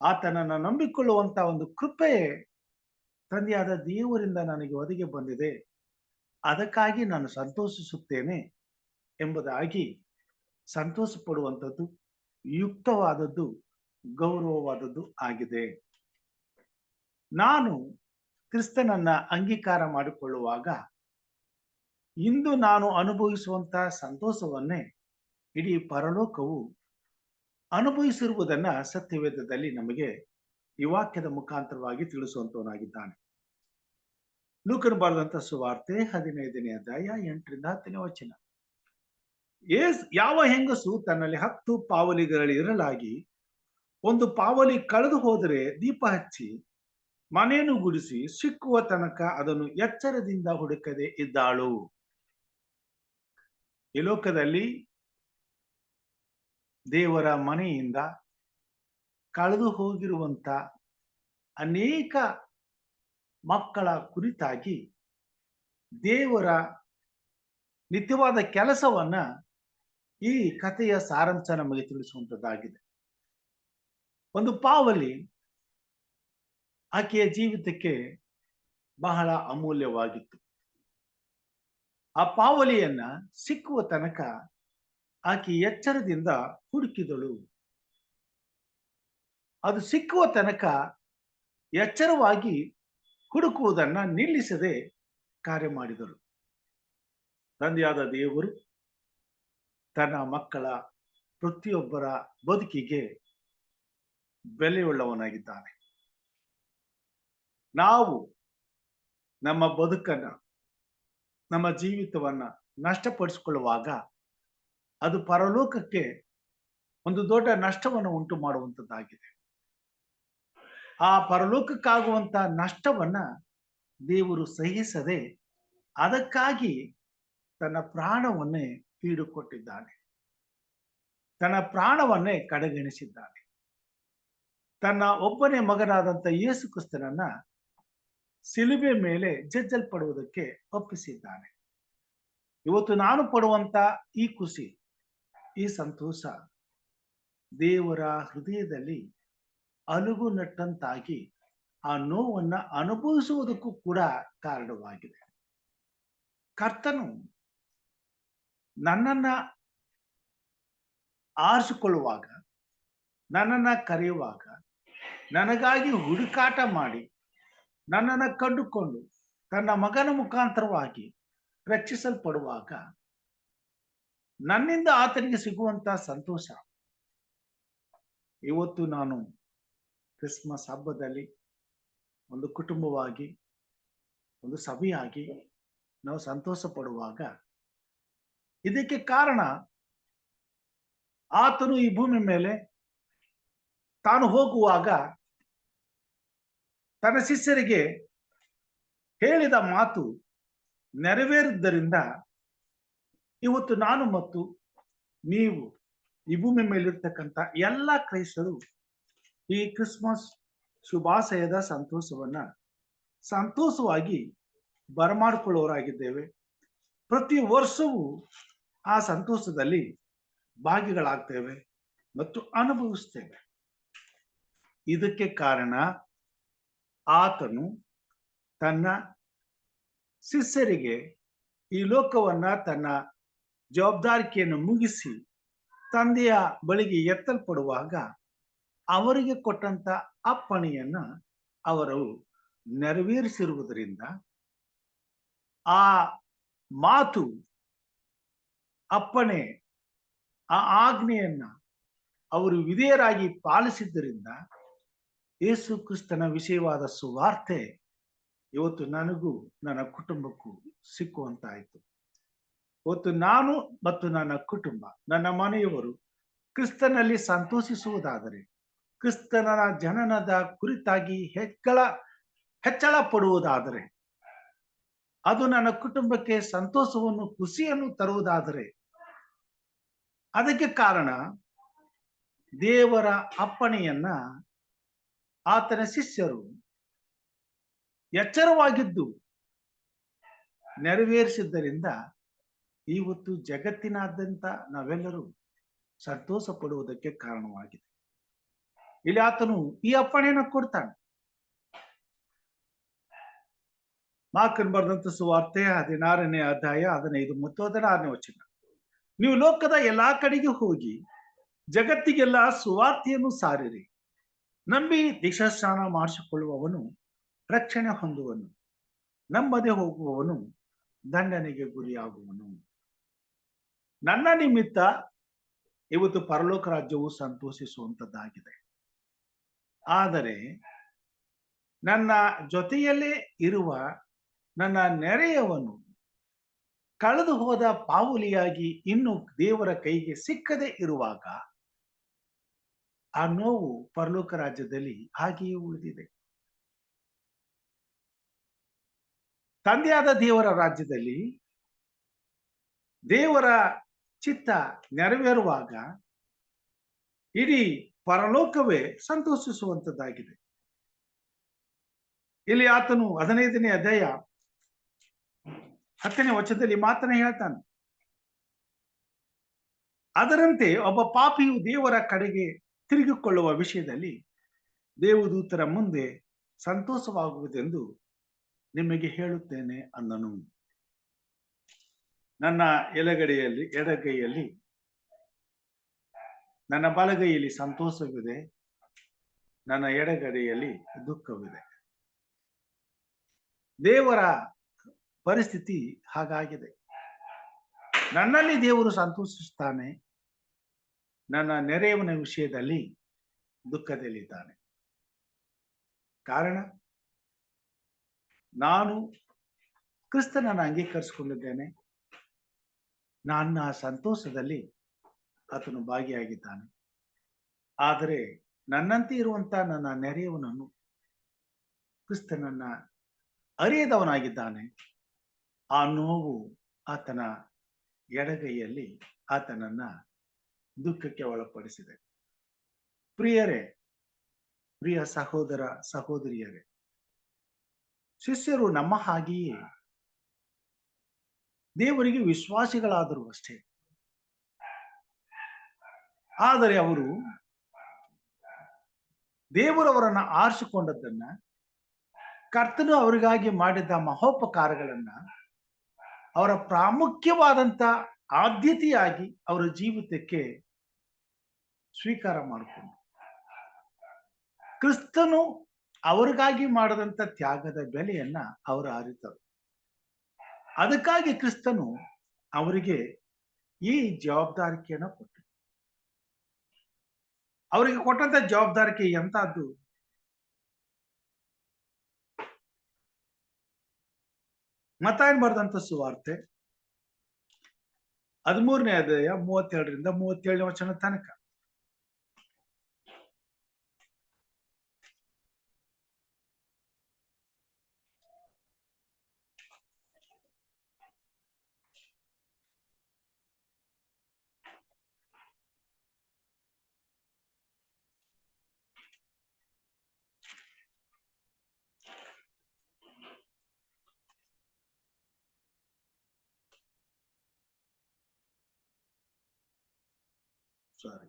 ಆತನನ್ನು ನಂಬಿಕೊಳ್ಳುವಂತ ಒಂದು ಕೃಪೆ ತಂದೆಯಾದ ದೇವರಿಂದ ನನಗೆ ಒದಗಿ ಬಂದಿದೆ. ಅದಕ್ಕಾಗಿ ನಾನು ಸಂತೋಷಿಸುತ್ತೇನೆ ಎಂಬುದಾಗಿ ಸಂತೋಷ ಪಡುವಂಥದ್ದು ಯುಕ್ತವಾದದ್ದು, ಗೌರವವಾದದ್ದು ಆಗಿದೆ. ನಾನು ಕ್ರಿಸ್ತನನ್ನ ಅಂಗೀಕಾರ ಮಾಡಿಕೊಳ್ಳುವಾಗ ಇಂದು ನಾನು ಅನುಭವಿಸುವಂತಹ ಸಂತೋಷವನ್ನೇ ಇಡೀ ಪರಲೋಕವು ಅನುಭವಿಸಿರುವುದನ್ನ ಸತ್ಯವೇದದಲ್ಲಿ ನಮಗೆ ಈ ವಾಕ್ಯದ ಮುಖಾಂತರವಾಗಿ ತಿಳಿಸುವಂತವನಾಗಿದ್ದಾನೆ. ಲೂಕನು ಬರೆದಂತ ಸುವಾರ್ತೆ 15ನೇ ಅಧ್ಯಾಯ 8ರಿಂದ 10ನೇ ವಚನ. ಯಾವ ಹೆಂಗಸು ತನ್ನಲ್ಲಿ 10 ಪಾವಲಿಗಳಿರಲಾಗಿ ಒಂದು ಪಾವಲಿ ಕಳೆದು ಹೋದರೆ ದೀಪ ಹಚ್ಚಿ ಮನೆಯನ್ನು ಗುಡಿಸಿ ಸಿಕ್ಕುವ ತನಕ ಅದನ್ನು ಎಚ್ಚರದಿಂದ ಹುಡುಕದೆ ಇದ್ದಾಳು. ಈ ಲೋಕದಲ್ಲಿ ದೇವರ ಮನೆಯಿಂದ ಕಳೆದು ಹೋಗಿರುವಂತ ಅನೇಕ ಮಕ್ಕಳ ಕುರಿತಾಗಿ ದೇವರ ನಿತ್ಯವಾದ ಕೆಲಸವನ್ನ ಈ ಕಥೆಯ ಸಾರಾಂಶ ನಮಗೆ ತಿಳಿಸುವಂತದ್ದಾಗಿದೆ. ಒಂದು ಪಾವಲಿ ಆಕೆಯ ಜೀವಿತಕ್ಕೆ ಬಹಳ ಅಮೂಲ್ಯವಾಗಿತ್ತು. ಆ ಪಾವಲಿಯನ್ನ ಸಿಕ್ಕುವ ತನಕ ಆಕೆ ಎಚ್ಚರದಿಂದ ಹುಡುಕಿದಳು. ಅದು ಸಿಕ್ಕುವ ತನಕ ಎಚ್ಚರವಾಗಿ ಹುಡುಕುವುದನ್ನ ನಿಲ್ಲಿಸದೆ ಕಾರ್ಯ ಮಾಡಿದಳು. ತಂದೆಯಾದ ದೇವರು ತನ್ನ ಮಕ್ಕಳ ಪ್ರತಿಯೊಬ್ಬರ ಬದುಕಿಗೆ ಬೆಲೆಯುಳ್ಳವನಾಗಿದ್ದಾನೆ. ನಾವು ನಮ್ಮ ಬದುಕನ್ನ, ನಮ್ಮ ಜೀವಿತವನ್ನ ನಷ್ಟಪಡಿಸಿಕೊಳ್ಳುವಾಗ ಅದು ಪರಲೋಕಕ್ಕೆ ಒಂದು ದೊಡ್ಡ ನಷ್ಟವನ್ನು ಉಂಟು ಮಾಡುವಂಥದ್ದಾಗಿದೆ. ಆ ಪರಲೋಕಕ್ಕಾಗುವಂತ ನಷ್ಟವನ್ನ ದೇವರು ಸಹಿಸದೆ ಅದಕ್ಕಾಗಿ ತನ್ನ ಪ್ರಾಣವನ್ನೇ ತೀಡುಕೊಟ್ಟಿದ್ದಾನೆ. ತನ್ನ ಪ್ರಾಣವನ್ನೇ ಕಡೆಗಣಿಸಿದ್ದಾನೆ. ತನ್ನ ಒಬ್ಬನೇ ಮಗನಾದಂತ ಯೇಸು ಕ್ರಿಸ್ತನನ್ನ ಸಿಲುಬೆ ಮೇಲೆ ಜಜ್ಜಲ್ಪಡುವುದಕ್ಕೆ ಒಪ್ಪಿಸಿದ್ದಾನೆ. ಇವತ್ತು ನಾನು ಪಡುವಂತ ಈ ಖುಷಿ, ಈ ಸಂತೋಷ ದೇವರ ಹೃದಯದಲ್ಲಿ ಅಲುಗು ನಟ್ಟಂತಾಗಿ ಆ ನೋವನ್ನ ಅನುಭವಿಸುವುದಕ್ಕೂ ಕೂಡ ಕಾರಣವಾಗಿದೆ. ಕರ್ತನು ನನ್ನನ್ನ ಆರಿಸಿಕೊಳ್ಳುವಾಗ, ನನ್ನನ್ನ ಕರೆಯುವಾಗ, ನನಗಾಗಿ ಹುಡುಕಾಟ ಮಾಡಿ ನನ್ನನ್ನ ಕಂಡುಕೊಂಡು ತನ್ನ ಮಗನ ಮುಖಾಂತರವಾಗಿ ರಕ್ಷಿಸಲ್ಪಡುವಾಗ ನನ್ನಿಂದ ಆತನಿಗೆ ಸಿಗುವಂತ ಸಂತೋಷ ಇವತ್ತು ನಾನು ಕ್ರಿಸ್ಮಸ್ ಹಬ್ಬದಲ್ಲಿ ಒಂದು ಕುಟುಂಬವಾಗಿ, ಒಂದು ಸಭೆಯಾಗಿ ನಾವು ಸಂತೋಷ ಪಡುವಾಗ ಇದಕ್ಕೆ ಕಾರಣ ಆತನು ಈ ಭೂಮಿ ಮೇಲೆ ತಾನು ಹೋಗುವಾಗ ತನ್ನ ಶಿಷ್ಯರಿಗೆ ಹೇಳಿದ ಮಾತು ನೆರವೇರಿದ್ದರಿಂದ ಇವತ್ತು ನಾನು ಮತ್ತು ನೀವು ಈ ಭೂಮಿ ಮೇಲಿರ್ತಕ್ಕಂಥ ಎಲ್ಲ ಕ್ರೈಸ್ತರು ಈ ಕ್ರಿಸ್ಮಸ್ ಶುಭಾಶಯದ ಸಂತೋಷವನ್ನ ಸಂತೋಷವಾಗಿ ಬರಮಾಡಿಕೊಳ್ಳುವವರಾಗಿದ್ದೇವೆ. ಪ್ರತಿ ವರ್ಷವೂ ಆ ಸಂತೋಷದಲ್ಲಿ ಭಾಗಿಗಳಾಗ್ತೇವೆ ಮತ್ತು ಅನುಭವಿಸ್ತೇವೆ. ಇದಕ್ಕೆ ಕಾರಣ ಆತನು ತನ್ನ ಶಿಷ್ಯರಿಗೆ ಈ ಲೋಕವನ್ನ ತನ್ನ ಜವಾಬ್ದಾರಿಕೆಯನ್ನು ಮುಗಿಸಿ ತಂದೆಯ ಬಳಿಗೆ ಎತ್ತಲ್ಪಡುವಾಗ ಅವರಿಗೆ ಕೊಟ್ಟಂತ ಅಪ್ಪಣೆಯನ್ನ ಅವರು ನೆರವೇರಿಸಿರುವುದರಿಂದ ಆ ಮಾತು, ಅಪ್ಪಣೆ, ಆ ಆಜ್ಞೆಯನ್ನ ಅವರು ವಿಧೇಯರಾಗಿ ಪಾಲಿಸಿದ್ದರಿಂದ ಯೇಸು ಕ್ರಿಸ್ತನ ವಿಷಯವಾದ ಸುವಾರ್ತೆ ಇವತ್ತು ನನಗೂ ನನ್ನ ಕುಟುಂಬಕ್ಕೂ ಸಿಕ್ಕುವಂತಾಯಿತು. ಇವತ್ತು ನಾನು ಮತ್ತು ನನ್ನ ಕುಟುಂಬ, ನನ್ನ ಮನೆಯವರು ಕ್ರಿಸ್ತನಲ್ಲಿ ಸಂತೋಷಿಸುವುದಾದರೆ, ಕ್ರಿಸ್ತನ ಜನನದ ಕುರಿತಾಗಿ ಹೆಚ್ಚಳ ಪಡುವುದಾದರೆ, ಅದು ನನ್ನ ಕುಟುಂಬಕ್ಕೆ ಸಂತೋಷವನ್ನು, ಖುಷಿಯನ್ನು ತರುವುದಾದರೆ, ಅದಕ್ಕೆ ಕಾರಣ ದೇವರ ಅಪ್ಪಣೆಯನ್ನ ಆತನ ಶಿಷ್ಯರು ಎಚ್ಚರವಾಗಿದ್ದು ನೆರವೇರಿಸಿದ್ದರಿಂದ ಇವತ್ತು ಜಗತ್ತಿನಾದ್ಯಂತ ನಾವೆಲ್ಲರೂ ಸಂತೋಷ ಪಡುವುದಕ್ಕೆ ಕಾರಣವಾಗಿದೆ. ಇಲ್ಲಿ ಆತನು ಈ ಅಪ್ಪಣೆಯನ್ನು ಕೊಡ್ತಾನೆ. ಮಾರ್ಕನ್ ಬರೆದಂತ ಸುವಾರ್ತೆ 16ನೇ ಅಧ್ಯಾಯ 15 ಮತ್ತು 16ನೇ ವಚನ. ನೀವು ಲೋಕದ ಎಲ್ಲಾ ಕಡೆಗೆ ಹೋಗಿ ಜಗತ್ತಿಗೆಲ್ಲ ಸುವಾರ್ತೆಯನ್ನು ಸಾರಿರಿ. ನಂಬಿ ದೀಕ್ಷಾಸ್ನಾನ ಮಾಡಿಸಿಕೊಳ್ಳುವವನು ರಕ್ಷಣೆ ಹೊಂದುವನು, ನಂಬದೆ ಹೋಗುವವನು ದಂಡನೆಗೆ ಗುರಿಯಾಗುವನು. ನನ್ನ ನಿಮಿತ್ತ ಇವತ್ತು ಪರಲೋಕ ರಾಜ್ಯವು ಸಂತೋಷಿಸುವಂತದ್ದಾಗಿದೆ. ಆದರೆ ನನ್ನ ಜೊತೆಯಲ್ಲೇ ಇರುವ ನನ್ನ ನೆರೆಯವನು ಕಳೆದು ಹೋದ ಪಾವುಲಿಯಾಗಿ ಇನ್ನು ದೇವರ ಕೈಗೆ ಸಿಕ್ಕದೆ ಇರುವಾಗ ಆ ನೋವು ಪರಲೋಕ ರಾಜ್ಯದಲ್ಲಿ ಹಾಗೆಯೇ ಉಳಿದಿದೆ. ತಂದೆಯಾದ ದೇವರ ರಾಜ್ಯದಲ್ಲಿ ದೇವರ ಚಿತ್ತ ನೆರವೇರುವಾಗ ಇಡೀ ಪರಲೋಕವೇ ಸಂತೋಷಿಸುವಂತದ್ದಾಗಿದೆ. ಇಲ್ಲಿ ಆತನು 15ನೇ ಅಧ್ಯಾಯ 10ನೇ ವಚನದಲ್ಲಿ ಮಾತನ್ನ ಹೇಳ್ತಾನೆ. ಅದರಂತೆ ಒಬ್ಬ ಪಾಪಿಯು ದೇವರ ಕಡೆಗೆ ತಿರುಗಿಕೊಳ್ಳುವ ವಿಷಯದಲ್ಲಿ ದೇವದೂತರ ಮುಂದೆ ಸಂತೋಷವಾಗುವುದೆಂದು ನಿಮಗೆ ಹೇಳುತ್ತೇನೆ ಅಂದನು. ನನ್ನ ಎಡಗೈಯಲ್ಲಿ ನನ್ನ ಬಲಗೈಯಲ್ಲಿ ಸಂತೋಷವಿದೆ, ನನ್ನ ಎಡಗಡೆಯಲ್ಲಿ ದುಃಖವಿದೆ. ದೇವರ ಪರಿಸ್ಥಿತಿ ಹಾಗಾಗಿದೆ. ನನ್ನಲ್ಲಿ ದೇವರು ಸಂತೋಷಿಸುತ್ತಾನೆ, ನನ್ನ ನೆರೆಯವನ ವಿಷಯದಲ್ಲಿ ದುಃಖದಲ್ಲಿದ್ದಾನೆ. ಕಾರಣ, ನಾನು ಕ್ರಿಸ್ತನನ್ನು ಅಂಗೀಕರಿಸಿಕೊಂಡಿದ್ದೇನೆ. ನನ್ನ ಸಂತೋಷದಲ್ಲಿ ಆತನು ಭಾಗಿಯಾಗಿದ್ದಾನೆ. ಆದರೆ ನನ್ನಂತೆ ಇರುವಂತ ನನ್ನ ನೆರೆಯವನನ್ನು ಕ್ರಿಸ್ತನನ್ನ ಅರಿಯದವನಾಗಿದ್ದಾನೆ. ಆ ನೋವು ಆತನ ಎಡಗೈಯಲ್ಲಿ ಆತನನ್ನ ದುಃಖಕ್ಕೆ ಒಳಪಡಿಸಿದೆ. ಪ್ರಿಯರೇ, ಪ್ರಿಯ ಸಹೋದರ ಸಹೋದರಿಯರೇ, ಶಿಷ್ಯರು ನಮ್ಮ ಹಾಗೆಯೇ ದೇವರಿಗೆ ವಿಶ್ವಾಸಿಗಳಾದರು ಅಷ್ಟೇ. ಆದರೆ ಅವರು ದೇವರವರನ್ನ ಆರಿಸಿಕೊಂಡದ್ದನ್ನ, ಕರ್ತನು ಅವರಿಗಾಗಿ ಮಾಡಿದ ಮಹೋಪಕಾರಗಳನ್ನ ಅವರ ಪ್ರಾಮುಖ್ಯವಾದಂತ ಆದ್ಯತೆಯಾಗಿ ಅವರ ಜೀವಿತಕ್ಕೆ ಸ್ವೀಕಾರ ಮಾಡಿಕೊಂಡು, ಕ್ರಿಸ್ತನು ಅವರಿಗಾಗಿ ಮಾಡದಂತ ತ್ಯಾಗದ ಬೆಲೆಯನ್ನ ಅವರು ಅರಿತರು. ಅದಕ್ಕಾಗಿ ಕ್ರಿಸ್ತನು ಅವರಿಗೆ ಈ ಜವಾಬ್ದಾರಿಕೆಯನ್ನು ಕೊಟ್ಟರು. ಅವರಿಗೆ ಕೊಟ್ಟಂತ ಜವಾಬ್ದಾರಿಕೆ ಎಂತದ್ದು? ಮತ್ತಾಯನ್ ಬರೆದಂತ ಸುವಾರ್ತೆ 13ನೇ ಅಧ್ಯಾಯ 32ರಿಂದ 37ನೇ ವಚನ ತನಕ. ಸಾರಿ,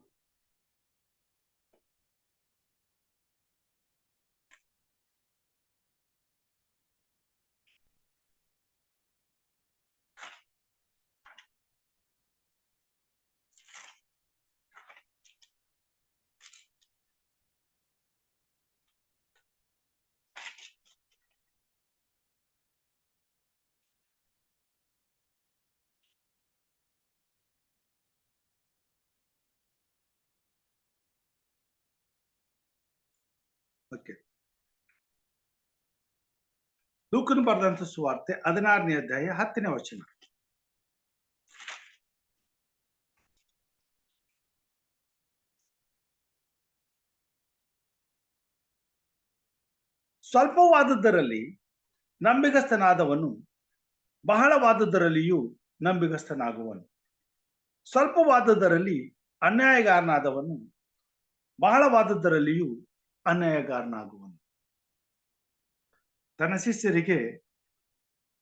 ಓಕೆ. ಲೂಕನು ಬರೆದಂತ ಸುವಾರ್ತೆ 16ನೇ ಅಧ್ಯಾಯ 10ನೇ ವಚನ. ಸ್ವಲ್ಪವಾದದ್ದರಲ್ಲಿ ನಂಬಿಗಸ್ತನಾದವನು ಬಹಳವಾದದ್ದರಲ್ಲಿಯೂ ನಂಬಿಗಸ್ತನಾಗುವನು. ಸ್ವಲ್ಪವಾದದ್ದರಲ್ಲಿ ಅನ್ಯಾಯಗಾರನಾದವನು ಬಹಳವಾದದ್ದರಲ್ಲಿಯೂ ಅನ್ಯಾಯಗಾರನಾಗುವನು. ತನ್ನ ಶಿಷ್ಯರಿಗೆ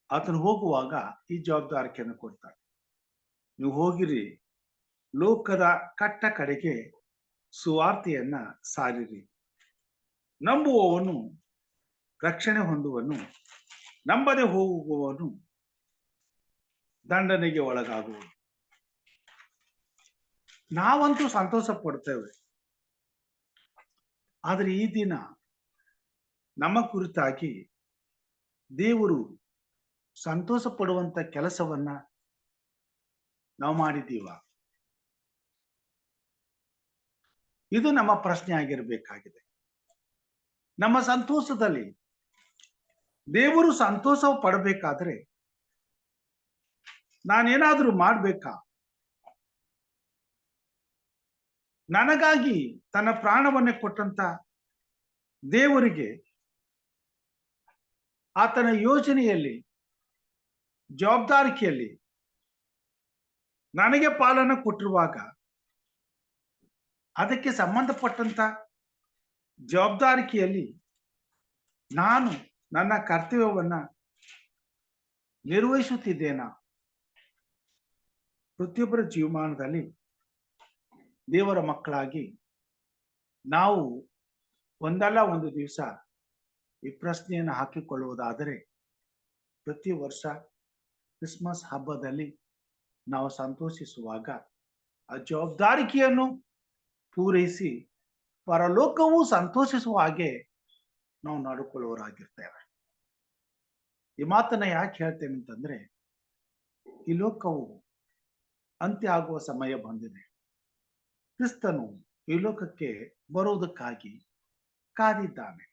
ಆತನು ಹೋಗುವಾಗ ಈ ಜವಾಬ್ದಾರಿಕೆಯನ್ನು ಕೊಡ್ತಾನೆ. ನೀವು ಹೋಗಿರಿ, ಲೋಕದ ಕಟ್ಟ ಕಡೆಗೆ ಸುವಾರ್ತೆಯನ್ನ ಸಾರಿರಿ. ನಂಬುವವನು ರಕ್ಷಣೆ ಹೊಂದುವನು, ನಂಬದೆ ಹೋಗುವವನು ದಂಡನೆಗೆ ಒಳಗಾಗುವನು. ನಾವಂತೂ ಸಂತೋಷ ಪಡ್ತೇವೆ, ಆದರೆ ಈ ದಿನ ನಮ್ಮ ಕುರಿತಾಗಿ ದೇವರು ಸಂತೋಷ ಪಡುವಂತ ಕೆಲಸವನ್ನ ನಾವು ಮಾಡಿದ್ದೀವ? ಇದು ನಮ್ಮ ಪ್ರಶ್ನೆ ಆಗಿರಬೇಕಾಗಿದೆ. ನಮ್ಮ ಸಂತೋಷದಲ್ಲಿ ದೇವರು ಸಂತೋಷ ಪಡಬೇಕಾದ್ರೆ ನಾನೇನಾದ್ರೂ ಮಾಡ್ಬೇಕಾ? ನನಗಾಗಿ ತನ್ನ ಪ್ರಾಣವನ್ನೇ ಕೊಟ್ಟಂತ ದೇವರಿಗೆ ಆತನ ಯೋಜನೆಯಲ್ಲಿ, ಜವಾಬ್ದಾರಿಕೆಯಲ್ಲಿ ನನಗೆ ಪಾಲನ ಕೊಟ್ಟಿರುವಾಗ ಅದಕ್ಕೆ ಸಂಬಂಧಪಟ್ಟಂತ ಜವಾಬ್ದಾರಿಕೆಯಲ್ಲಿ ನಾನು ನನ್ನ ಕರ್ತವ್ಯವನ್ನ ನಿರ್ವಹಿಸುತ್ತಿದ್ದೇನಾ? ಪ್ರತಿಯೊಬ್ಬರ ಜೀವಮಾನದಲ್ಲಿ ದೇವರ ಮಕ್ಕಳಾಗಿ ನಾವು ಒಂದಲ್ಲ ಒಂದು ದಿವಸ ಈ ಪ್ರಶ್ನೆಯನ್ನು ಹಾಕಿಕೊಳ್ಳುವುದಾದರೆ, ಪ್ರತಿ ವರ್ಷ ಕ್ರಿಸ್ಮಸ್ ಹಬ್ಬದಲ್ಲಿ ನಾವು ಸಂತೋಷಿಸುವಾಗ ಆ ಜವಾಬ್ದಾರಿಕೆಯನ್ನು ಪೂರೈಸಿ ಪರಲೋಕವೂ ಸಂತೋಷಿಸುವ ಹಾಗೆ ನಾವು ನಡ್ಕೊಳ್ಳುವವರಾಗಿರ್ತೇವೆ. ಈ ಮಾತನ್ನ ಯಾಕೆ ಹೇಳ್ತೇನೆ ಅಂತಂದ್ರೆ, ಈ ಲೋಕವು ಅಂತ್ಯ ಆಗುವ ಸಮಯ ಬಂದಿದೆ. ಕ್ರಿಸ್ತನು ಈ ಲೋಕಕ್ಕೆ ಬರುವುದಕ್ಕಾಗಿ ಕಾದಿದ್ದಾನೆ.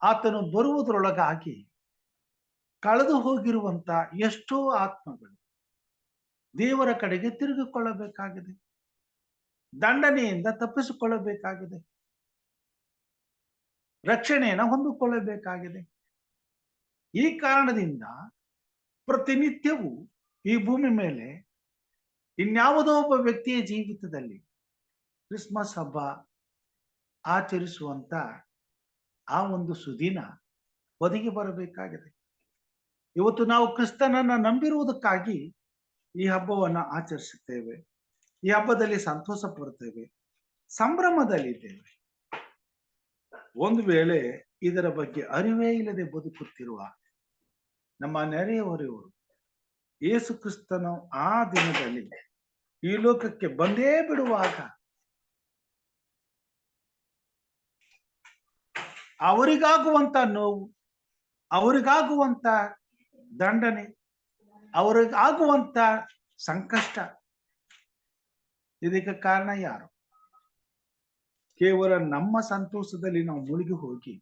ಆತನು ಬರುವುದರೊಳಗಾಗಿ ಕಳೆದು ಹೋಗಿರುವಂತ ಎಷ್ಟೋ ಆತ್ಮಗಳು ದೇವರ ಕಡೆಗೆ ತಿರುಗಿಕೊಳ್ಳಬೇಕಾಗಿದೆ, ದಂಡನೆಯಿಂದ ತಪ್ಪಿಸಿಕೊಳ್ಳಬೇಕಾಗಿದೆ, ರಕ್ಷಣೆಯನ್ನು ಹೊಂದಿಕೊಳ್ಳಬೇಕಾಗಿದೆ. ಈ ಕಾರಣದಿಂದ ಪ್ರತಿನಿತ್ಯವೂ ಈ ಭೂಮಿ ಮೇಲೆ ಇನ್ಯಾವುದೋ ಒಬ್ಬ ವ್ಯಕ್ತಿಯ ಜೀವಿತದಲ್ಲಿ ಕ್ರಿಸ್ಮಸ್ ಹಬ್ಬ ಆಚರಿಸುವಂತ ಆ ಒಂದು ಸುದಿನ ಒದಗಿ ಬರಬೇಕಾಗಿದೆ. ಇವತ್ತು ನಾವು ಕ್ರಿಸ್ತನನ್ನ ನಂಬಿರುವುದಕ್ಕಾಗಿ ಈ ಹಬ್ಬವನ್ನ ಆಚರಿಸುತ್ತೇವೆ. ಈ ಹಬ್ಬದಲ್ಲಿ ಸಂತೋಷ ಪಡ್ತೇವೆ, ಸಂಭ್ರಮದಲ್ಲಿದ್ದೇವೆ. ಒಂದು ವೇಳೆ ಇದರ ಬಗ್ಗೆ ಅರಿವೇ ಇಲ್ಲದೆ ಬದುಕುತ್ತಿರುವ ನಮ್ಮ ನೆರೆಯವರವರು ಯೇಸು ಕ್ರಿಸ್ತನು ಆ ದಿನದಲ್ಲಿ ಈ ಲೋಕಕ್ಕೆ ಬಂದೇ ಬಿಡುವಾಗ ಅವರಿಗಾಗುವಂತ ನೋವು, ಅವರಿಗಾಗುವಂತ ದಂಡನೆ, ಅವರಿಗಾಗುವಂತ ಸಂಕಷ್ಟ, ಇದಕ್ಕೆ ಕಾರಣ ಯಾರು? ಕೇವಲ ನಮ್ಮ ಸಂತೋಷದಲ್ಲಿ ನಾವು ಮುಳುಗಿ ಹೋಗಿ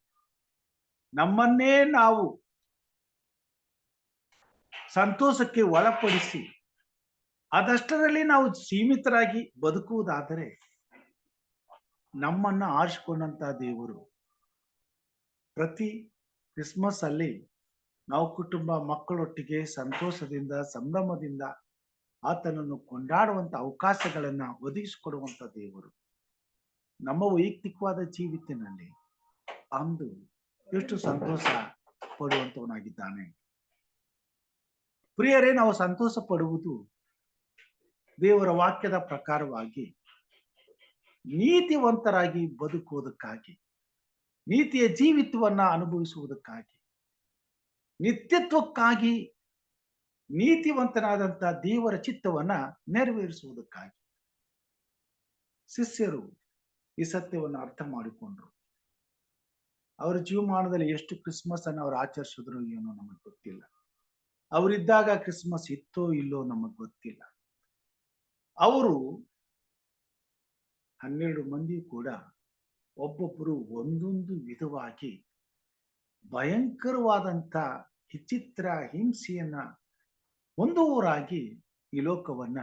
ನಮ್ಮನ್ನೇ ನಾವು ಸಂತೋಷಕ್ಕೆ ಒಳಪಡಿಸಿ ಅದಷ್ಟರಲ್ಲಿ ನಾವು ಸೀಮಿತರಾಗಿ ಬದುಕುವುದಾದರೆ, ನಮ್ಮನ್ನ ಆರಿಸಿಕೊಂಡಂತ ದೇವರು ಪ್ರತಿ ಕ್ರಿಸ್ಮಸ್ ಅಲ್ಲಿ ನಾವು ಕುಟುಂಬ ಮಕ್ಕಳೊಟ್ಟಿಗೆ ಸಂತೋಷದಿಂದ ಸಂಭ್ರಮದಿಂದ ಆತನನ್ನು ಕೊಂಡಾಡುವಂತ ಅವಕಾಶಗಳನ್ನ ಒದಗಿಸಿಕೊಡುವಂತ ದೇವರು ನಮ್ಮ ವೈಯಕ್ತಿಕವಾದ ಜೀವಿತದಲ್ಲಿ ಅಂದು ಎಷ್ಟು ಸಂತೋಷ ಪಡುವಂತವನಾಗಿದ್ದಾನೆ. ಪ್ರಿಯರೇ, ನಾವು ಸಂತೋಷ ಪಡುವುದು ದೇವರ ವಾಕ್ಯದ ಪ್ರಕಾರವಾಗಿ ನೀತಿವಂತರಾಗಿ ಬದುಕುವುದಕ್ಕಾಗಿ, ನೀತಿಯ ಜೀವಿತವನ್ನ ಅನುಭವಿಸುವುದಕ್ಕಾಗಿ, ನಿತ್ಯತ್ವಕ್ಕಾಗಿ, ನೀತಿವಂತನಾದಂತ ದೇವರ ಚಿತ್ತವನ್ನ ನೆರವೇರಿಸುವುದಕ್ಕಾಗಿ. ಶಿಷ್ಯರು ಈ ಸತ್ಯವನ್ನು ಅರ್ಥ ಮಾಡಿಕೊಂಡ್ರು. ಅವರ ಜೀವಮಾನದಲ್ಲಿ ಎಷ್ಟು ಕ್ರಿಸ್ಮಸ್ ಅನ್ನು ಅವರು ಆಚರಿಸಿದ್ರು ಏನೋ ನಮಗೆ ಗೊತ್ತಿಲ್ಲ. ಅವರಿದ್ದಾಗ ಕ್ರಿಸ್ಮಸ್ ಇತ್ತೋ ಇಲ್ಲೋ ನಮಗ್ ಗೊತ್ತಿಲ್ಲ. ಅವರು 12 ಮಂದಿ ಕೂಡ ಒಬ್ಬೊಬ್ಬರು ಒಂದೊಂದು ವಿಧವಾಗಿ ಭಯಂಕರವಾದಂತ ವಿಚಿತ್ರ ಹಿಂಸೆಯನ್ನ ಹೊಂದುವವರಾಗಿ ಈ ಲೋಕವನ್ನ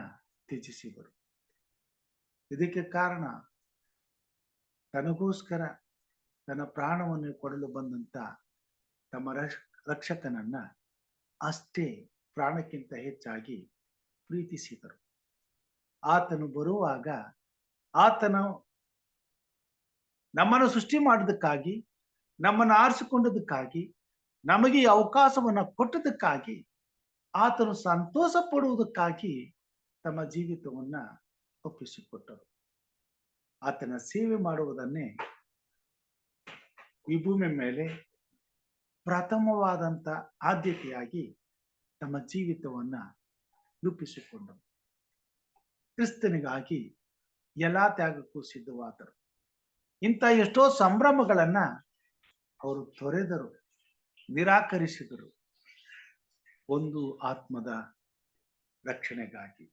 ತ್ಯಜಿಸಿದರು. ಇದಕ್ಕೆ ಕಾರಣ ತನಗೋಸ್ಕರ ತನ್ನ ಪ್ರಾಣವನ್ನು ಕೊಡಲು ಬಂದಂತ ತಮ್ಮ ರಕ್ಷಕನನ್ನ ಅಷ್ಟೇ ಪ್ರಾಣಕ್ಕಿಂತ ಹೆಚ್ಚಾಗಿ ಪ್ರೀತಿಸಿದರು. ಆತನು ಬರುವಾಗ ಆತನು ನಮ್ಮನ್ನು ಸೃಷ್ಟಿ ಮಾಡೋದಕ್ಕಾಗಿ, ನಮ್ಮನ್ನು ಆರಿಸಿಕೊಂಡದಕ್ಕಾಗಿ, ನಮಗೆ ಈ ಅವಕಾಶವನ್ನ ಕೊಟ್ಟದಕ್ಕಾಗಿ, ಆತನು ಸಂತೋಷ ಪಡುವುದಕ್ಕಾಗಿ ತಮ್ಮ ಜೀವಿತವನ್ನ ಒಪ್ಪಿಸಿಕೊಟ್ಟರು. ಆತನ ಸೇವೆ ಮಾಡುವುದನ್ನೇ ಈ ಭೂಮಿ ಮೇಲೆ ಪ್ರಥಮವಾದಂತ ಆದ್ಯತೆಯಾಗಿ ತಮ್ಮ ಜೀವಿತವನ್ನ ರೂಪಿಸಿಕೊಂಡರು. ಕ್ರಿಸ್ತನಿಗಾಗಿ ಎಲ್ಲಾ ತ್ಯಾಗಕ್ಕೂ ಸಿದ್ಧವಾದರು. ಇಂಥ ಎಷ್ಟೋ ಸಂಭ್ರಮಗಳನ್ನ ಅವರು ತೊರೆದರು, ನಿರಾಕರಿಸಿದರು. ಒಂದು ಆತ್ಮದ ರಕ್ಷಣೆಗಾಗಿ,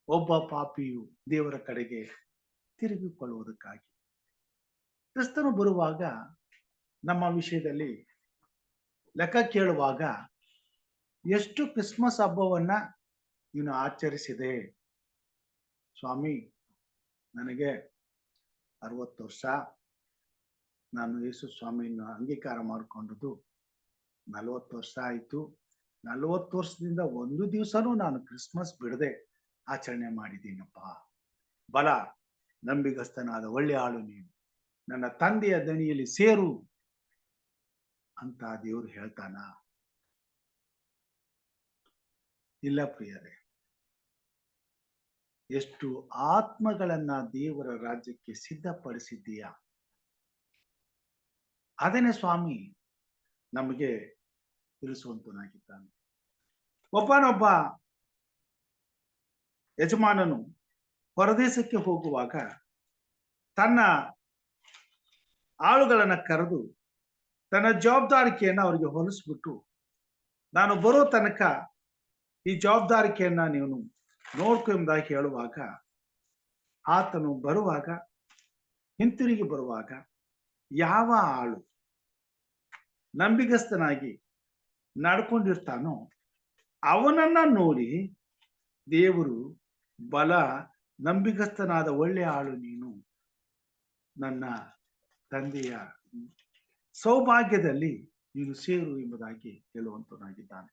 ಒಬ್ಬ ಪಾಪಿಯು ದೇವರ ಕಡೆಗೆ ತಿರುಗಿಕೊಳ್ಳುವುದಕ್ಕಾಗಿ. ಕ್ರಿಸ್ತನು ಬರುವಾಗ ನಮ್ಮ ವಿಷಯದಲ್ಲಿ ಲೆಕ್ಕ ಕೇಳುವಾಗ ಎಷ್ಟು ಕ್ರಿಸ್ಮಸ್ ಹಬ್ಬವನ್ನ ನೀನು ಆಚರಿಸಿದೆ ಸ್ವಾಮಿ? ನನಗೆ 60 ವರ್ಷ. ನಾನು ಯೇಸು ಸ್ವಾಮಿಯನ್ನು ಅಂಗೀಕಾರ ಮಾಡಿಕೊಂಡದ್ದು 40 ವರ್ಷ ಆಯ್ತು. 40 ವರ್ಷದಿಂದ ಒಂದು ದಿವಸನೂ ನಾನು ಕ್ರಿಸ್ಮಸ್ ಬಿಡದೆ ಆಚರಣೆ ಮಾಡಿದ್ದೀನಪ್ಪ. ಬಲ ನಂಬಿಗಸ್ತನಾದ ಒಳ್ಳೆ ಆಳು ನೀನು, ನನ್ನ ತಂದೆಯ ದನಿಯಲ್ಲಿ ಸೇರು ಅಂತ ದೇವರು ಹೇಳ್ತಾನ? ಇಲ್ಲ ಪ್ರಿಯರೇ. ಎಷ್ಟು ಆತ್ಮಗಳನ್ನ ದೇವರ ರಾಜ್ಯಕ್ಕೆ ಸಿದ್ಧಪಡಿಸಿದ್ದೀಯಾ? ಅದನ್ನೇ ಸ್ವಾಮಿ ನಮಗೆ ತಿಳಿಸುವಂತನಾಗಿದ್ದಾನೆ. ಒಬ್ಬನೊಬ್ಬ ಯಜಮಾನನು ಹೊರದೇಶಕ್ಕೆ ಹೋಗುವಾಗ ತನ್ನ ಆಳುಗಳನ್ನ ಕರೆದು ತನ್ನ ಜವಾಬ್ದಾರಿಕೆಯನ್ನ ಅವರಿಗೆ ಹೊಲಿಸ್ಬಿಟ್ಟು, ನಾನು ಬರೋ ತನಕ ಈ ಜವಾಬ್ದಾರಿಕೆಯನ್ನ ನೀವು ನೋಡ್ಕೊ ಎಂಬುದಾಗಿ ಹೇಳುವಾಗ, ಆತನು ಬರುವಾಗ, ಹಿಂತಿರುಗಿ ಬರುವಾಗ ಯಾವ ಆಳು ನಂಬಿಗಸ್ತನಾಗಿ ನಡ್ಕೊಂಡಿರ್ತಾನೋ ಅವನನ್ನ ನೋಡಿ ದೇವರು, ಬಲ ನಂಬಿಗಸ್ತನಾದ ಒಳ್ಳೆ ಆಳು ನೀನು, ನನ್ನ ತಂದೆಯ ಸೌಭಾಗ್ಯದಲ್ಲಿ ನೀನು ಸೇರು ಎಂಬುದಾಗಿ ಹೇಳುವಂತನಾಗಿದ್ದಾನೆ.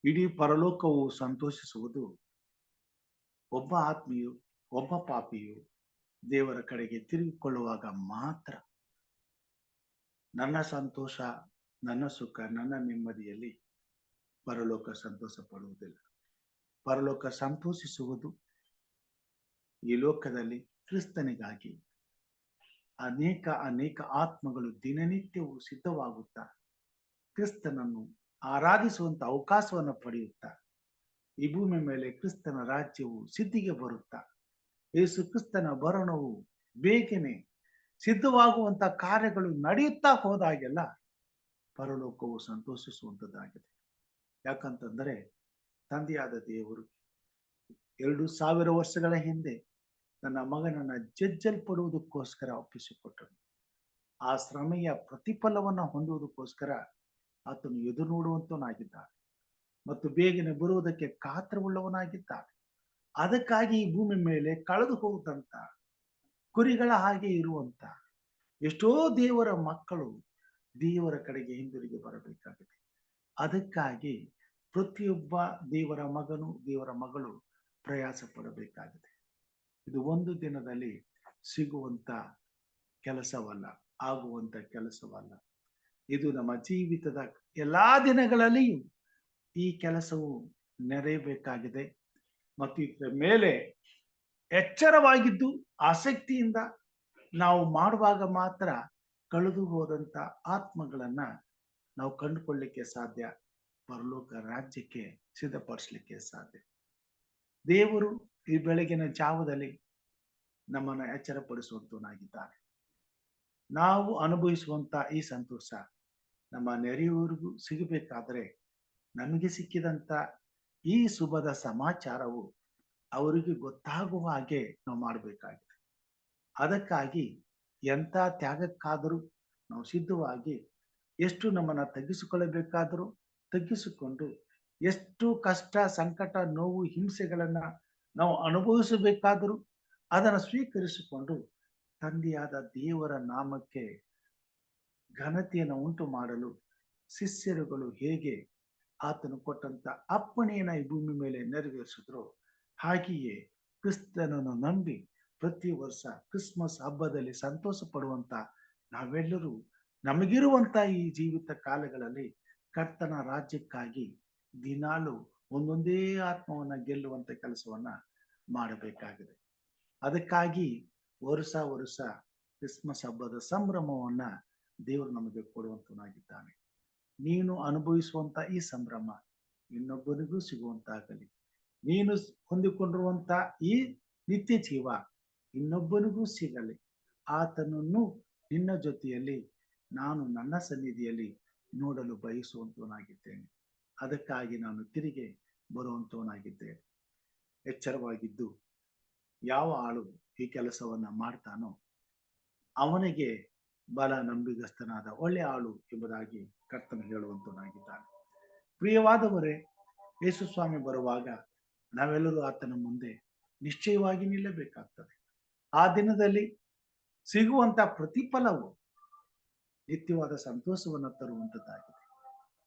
ಇಡೀ ಪರಲೋಕವು ಸಂತೋಷಿಸುವುದು ಒಬ್ಬ ಆತ್ಮೀಯು, ಒಬ್ಬ ಪಾಪಿಯು ದೇವರ ಕಡೆಗೆ ತಿರುಗಿಕೊಳ್ಳುವಾಗ ಮಾತ್ರ. ನನ್ನ ಸಂತೋಷ, ನನ್ನ ಸುಖ, ನನ್ನ ನೆಮ್ಮದಿಯಲ್ಲಿ ಪರಲೋಕ ಸಂತೋಷ ಪಡುವುದಿಲ್ಲ. ಪರಲೋಕ ಸಂತೋಷಿಸುವುದು ಈ ಲೋಕದಲ್ಲಿ ಕ್ರಿಸ್ತನಿಗಾಗಿ ಅನೇಕ ಆತ್ಮಗಳು ದಿನನಿತ್ಯವೂ ಸಿದ್ಧವಾಗುತ್ತಾ ಕ್ರಿಸ್ತನನ್ನು ಆರಾಧಿಸುವಂತ ಅವಕಾಶವನ್ನು ಪಡೆಯುತ್ತಾ ಈ ಭೂಮಿ ಮೇಲೆ ಕ್ರಿಸ್ತನ ರಾಜ್ಯವು ಸಿದ್ಧಿಗೆ ಬರುತ್ತಾ ಯೇಸು ಕ್ರಿಸ್ತನ ಬರಣವು ಬೇಗನೆ ಸಿದ್ಧವಾಗುವಂತ ಕಾರ್ಯಗಳು ನಡೆಯುತ್ತಾ ಹೋದಾಗೆಲ್ಲ ಪರಲೋಕವು ಸಂತೋಷಿಸುವಂತದ್ದಾಗಿದೆ. ಯಾಕಂತಂದರೆ ತಂದೆಯಾದ ದೇವರು 2000 ವರ್ಷಗಳ ಹಿಂದೆ ತನ್ನ ಮಗನನ್ನ ಜಜ್ಜಲ್ಪಡುವುದಕ್ಕೋಸ್ಕರ ಒಪ್ಪಿಸಿಕೊಟ್ಟನು. ಆ ಶ್ರಮೆಯ ಪ್ರತಿಫಲವನ್ನ ಹೊಂದುವುದಕ್ಕೋಸ್ಕರ ಆತನು ಎದುರು ನೋಡುವಂತವನಾಗಿದ್ದಾನೆ ಮತ್ತು ಬೇಗನೆ ಬರುವುದಕ್ಕೆ ಕಾತ್ರವುಳ್ಳವನಾಗಿದ್ದಾನೆ. ಅದಕ್ಕಾಗಿ ಈ ಭೂಮಿ ಮೇಲೆ ಕಳೆದು ಹೋದಂತ ಕುರಿಗಳ ಹಾಗೆ ಇರುವಂತ ಎಷ್ಟೋ ದೇವರ ಮಕ್ಕಳು ದೇವರ ಕಡೆಗೆ ಹಿಂದಿರುಗಿ ಬರಬೇಕಾಗಿದೆ. ಅದಕ್ಕಾಗಿ ಪ್ರತಿಯೊಬ್ಬ ದೇವರ ಮಗನು, ದೇವರ ಮಗಳು ಪ್ರಯಾಸ ಪಡಬೇಕಾಗಿದೆ. ಇದು ಒಂದು ದಿನದಲ್ಲಿ ಸಿಗುವಂತ ಕೆಲಸವಲ್ಲ, ಆಗುವಂತ ಕೆಲಸವಲ್ಲ. ಇದು ನಮ್ಮ ಜೀವಿತದ ಎಲ್ಲಾ ದಿನಗಳಲ್ಲಿಯೂ ಈ ಕೆಲಸವು ನೆರೆಯಬೇಕಾಗಿದೆ. ಮತ್ತು ಇದರ ಮೇಲೆ ಎಚ್ಚರವಾಗಿದ್ದು ಆಸಕ್ತಿಯಿಂದ ನಾವು ಮಾಡುವಾಗ ಮಾತ್ರ ಕಳೆದು ಹೋದಂತ ಆತ್ಮಗಳನ್ನ ನಾವು ಕಂಡುಕೊಳ್ಳಲಿಕ್ಕೆ ಸಾಧ್ಯ, ಪರಲೋಕ ರಾಜ್ಯಕ್ಕೆ ಸಿದ್ಧಪಡಿಸಲಿಕ್ಕೆ ಸಾಧ್ಯ. ದೇವರು ಈ ಬೆಳಗಿನ ಜಾವದಲ್ಲಿ ನಮ್ಮನ್ನು ಎಚ್ಚರಪಡಿಸುವಂತನಾಗಿದ್ದಾನೆ. ನಾವು ಅನುಭವಿಸುವಂತ ಈ ಸಂತೋಷ ನಮ್ಮ ನೆರೆಯವರಿಗೂ ಸಿಗಬೇಕಾದ್ರೆ ನಮಗೆ ಸಿಕ್ಕಿದಂತ ಈ ಶುಭದ ಸಮಾಚಾರವು ಅವರಿಗೆ ಗೊತ್ತಾಗುವ ಹಾಗೆ ನಾವು ಮಾಡಬೇಕಾಗಿದೆ. ಅದಕ್ಕಾಗಿ ಎಂಥ ತ್ಯಾಗಕ್ಕಾದರೂ ನಾವು ಸಿದ್ಧವಾಗಿ, ಎಷ್ಟು ನಮ್ಮನ್ನ ತಗ್ಗಿಸಿಕೊಳ್ಳಬೇಕಾದರೂ ತಗ್ಗಿಸಿಕೊಂಡು, ಎಷ್ಟು ಕಷ್ಟ ಸಂಕಟ ನೋವು ಹಿಂಸೆಗಳನ್ನ ನಾವು ಅನುಭವಿಸಬೇಕಾದರೂ ಅದನ್ನು ಸ್ವೀಕರಿಸಿಕೊಂಡು ತಂದೆಯಾದ ದೇವರ ನಾಮಕ್ಕೆ ಘನತೆಯನ್ನು ಉಂಟು ಮಾಡಲು ಶಿಷ್ಯರುಗಳು ಹೇಗೆ ಆತನು ಕೊಟ್ಟಂತ ಅಪ್ಪಣೆಯನ್ನ ಈ ಭೂಮಿ ಮೇಲೆ ನೆರವೇರಿಸಿದ್ರು, ಹಾಗೆಯೇ ಕ್ರಿಸ್ತನನ್ನು ನಂಬಿ ಪ್ರತಿ ವರ್ಷ ಕ್ರಿಸ್ಮಸ್ ಹಬ್ಬದಲ್ಲಿ ಸಂತೋಷ ಪಡುವಂತ ನಾವೆಲ್ಲರೂ ನಮಗಿರುವಂತ ಈ ಜೀವಿತ ಕಾಲಗಳಲ್ಲಿ ಕರ್ತನ ರಾಜ್ಯಕ್ಕಾಗಿ ದಿನಾಲು ಒಂದೊಂದೇ ಆತ್ಮವನ್ನ ಗೆಲ್ಲುವಂತ ಕೆಲಸವನ್ನ ಮಾಡಬೇಕಾಗಿದೆ. ಅದಕ್ಕಾಗಿ ವರ್ಷ ಕ್ರಿಸ್ಮಸ್ ಹಬ್ಬದ ಸಂಭ್ರಮವನ್ನ ದೇವರು ನಮಗೆ ಕೊಡುವಂತನಾಗಿದ್ದಾನೆ. ನೀನು ಅನುಭವಿಸುವಂತ ಈ ಸಂಭ್ರಮ ಇನ್ನೊಬ್ಬರಿಗೂ ಸಿಗುವಂತಾಗಲಿ. ನೀನು ಹೊಂದಿಕೊಂಡಿರುವಂತ ಈ ನಿತ್ಯ ಜೀವ ಇನ್ನೊಬ್ಬರಿಗೂ ಸಿಗಲಿ. ಆತನನ್ನು ನಿನ್ನ ಜೊತೆಯಲ್ಲಿ ನಾನು ನನ್ನ ಸನ್ನಿಧಿಯಲ್ಲಿ ನೋಡಲು ಬಯಸುವಂತವನಾಗಿದ್ದೇನೆ. ಅದಕ್ಕಾಗಿ ನಾನು ತಿರುಗಿ ಬರುವಂತವನಾಗಿದ್ದೇನೆ. ಎಚ್ಚರವಾಗಿದ್ದು ಯಾವ ಆಳು ಈ ಕೆಲಸವನ್ನ ಮಾಡ್ತಾನೋ ಅವನಿಗೆ ಬಲ ನಂಬಿಗಸ್ತನಾದ ಒಳ್ಳೆ ಆಳು ಎಂಬುದಾಗಿ ಕರ್ತನು ಹೇಳುವಂತನಾಗಿದ್ದಾನೆ. ಪ್ರಿಯವಾದವರೇ, ಯೇಸು ಸ್ವಾಮಿ ಬರುವಾಗ ನಾವೆಲ್ಲರೂ ಆತನ ಮುಂದೆ ನಿಶ್ಚಯವಾಗಿ ನಿಲ್ಲಬೇಕಾಗ್ತದೆ. ಆ ದಿನದಲ್ಲಿ ಸಿಗುವಂತ ಪ್ರತಿಫಲವು ನಿತ್ಯವಾದ ಸಂತೋಷವನ್ನು ತರುವಂತದ್ದಾಗಿದೆ.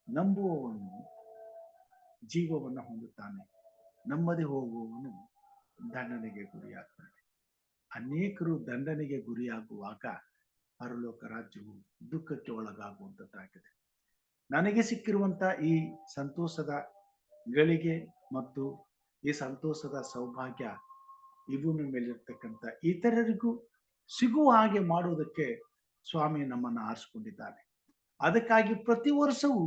ನಂಬುವವನು ಜೀವವನ್ನು ಹೊಂದುತ್ತಾನೆ, ನಂಬದೆ ಹೋಗುವವನು ದಂಡನೆಗೆ ಗುರಿಯಾಗ್ತಾನೆ. ಅನೇಕರು ದಂಡನೆಗೆ ಗುರಿಯಾಗುವಾಗ ಪರಲೋಕ ರಾಜ್ಯವು ದುಃಖಕ್ಕೆ ಒಳಗಾಗುವಂತದ್ದಾಗಿದೆ. ನನಗೆ ಸಿಕ್ಕಿರುವಂತ ಈ ಸಂತೋಷದ ಗಳಿಗೆ ಮತ್ತು ಈ ಸಂತೋಷದ ಸೌಭಾಗ್ಯ ಈ ಭೂಮಿ ಮೇಲಿರ್ತಕ್ಕಂಥ ಇತರರಿಗೂ ಸಿಗುವ ಹಾಗೆ ಮಾಡುವುದಕ್ಕೆ ಸ್ವಾಮಿ ನಮ್ಮನ್ನು ಆರಿಸಿಕೊಂಡಿದ್ದಾನೆ. ಅದಕ್ಕಾಗಿ ಪ್ರತಿ ವರ್ಷವೂ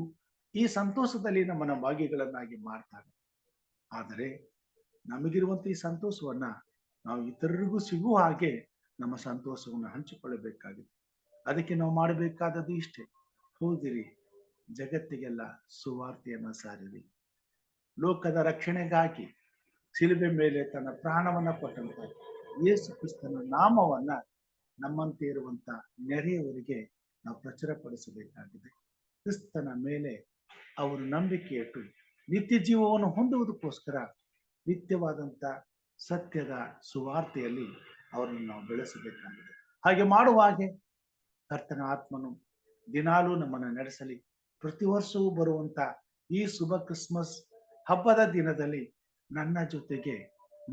ಈ ಸಂತೋಷದಲ್ಲಿ ನಮ್ಮನ್ನ ಭಾಗಿಗಳನ್ನಾಗಿ ಮಾಡ್ತಾನೆ. ಆದರೆ ನಮಗಿರುವಂತ ಈ ಸಂತೋಷವನ್ನ ನಾವು ಇತರರಿಗೂ ಸಿಗುವ ಹಾಗೆ ನಮ್ಮ ಸಂತೋಷವನ್ನು ಹಂಚಿಕೊಳ್ಳಬೇಕಾಗಿದೆ. ಅದಕ್ಕೆ ನಾವು ಮಾಡಬೇಕಾದದ್ದು ಇಷ್ಟೇ: ಹೋಗಿರಿ, ಜಗತ್ತಿಗೆಲ್ಲ ಸುವಾರ್ತೆಯನ್ನ ಸಾರಿರಿ. ಲೋಕದ ರಕ್ಷಣೆಗಾಗಿ ಶಿಲುಬೆ ಮೇಲೆ ತನ್ನ ಪ್ರಾಣವನ್ನ ಕೊಟ್ಟಂತ ಯೇಸು ಕ್ರಿಸ್ತನ ನಾಮವನ್ನ ನಮ್ಮಂತೆ ಇರುವಂತ ನೆರೆಯವರಿಗೆ ನಾವು ಪ್ರಚುರಪಡಿಸಬೇಕಾಗಿದೆ. ಕ್ರಿಸ್ತನ ಮೇಲೆ ಅವರು ನಂಬಿಕೆ ಇಟ್ಟು ನಿತ್ಯ ಜೀವವನ್ನು ಹೊಂದುವುದಕ್ಕೋಸ್ಕರ ನಿತ್ಯವಾದಂತ ಸತ್ಯದ ಸುವಾರ್ತೆಯಲ್ಲಿ ಅವರನ್ನು ನಾವು ಬೆಳೆಸಬೇಕಾಗಿದೆ. ಹಾಗೆ ಮಾಡುವ ಹಾಗೆ ಕರ್ತನ ಆತ್ಮನು ದಿನಾಲೂ ನಮ್ಮನ್ನು ನಡೆಸಲಿ. ಪ್ರತಿ ವರ್ಷವೂ ಬರುವಂತ ಈ ಶುಭ ಕ್ರಿಸ್ಮಸ್ ಹಬ್ಬದ ದಿನದಲ್ಲಿ ನನ್ನ ಜೊತೆಗೆ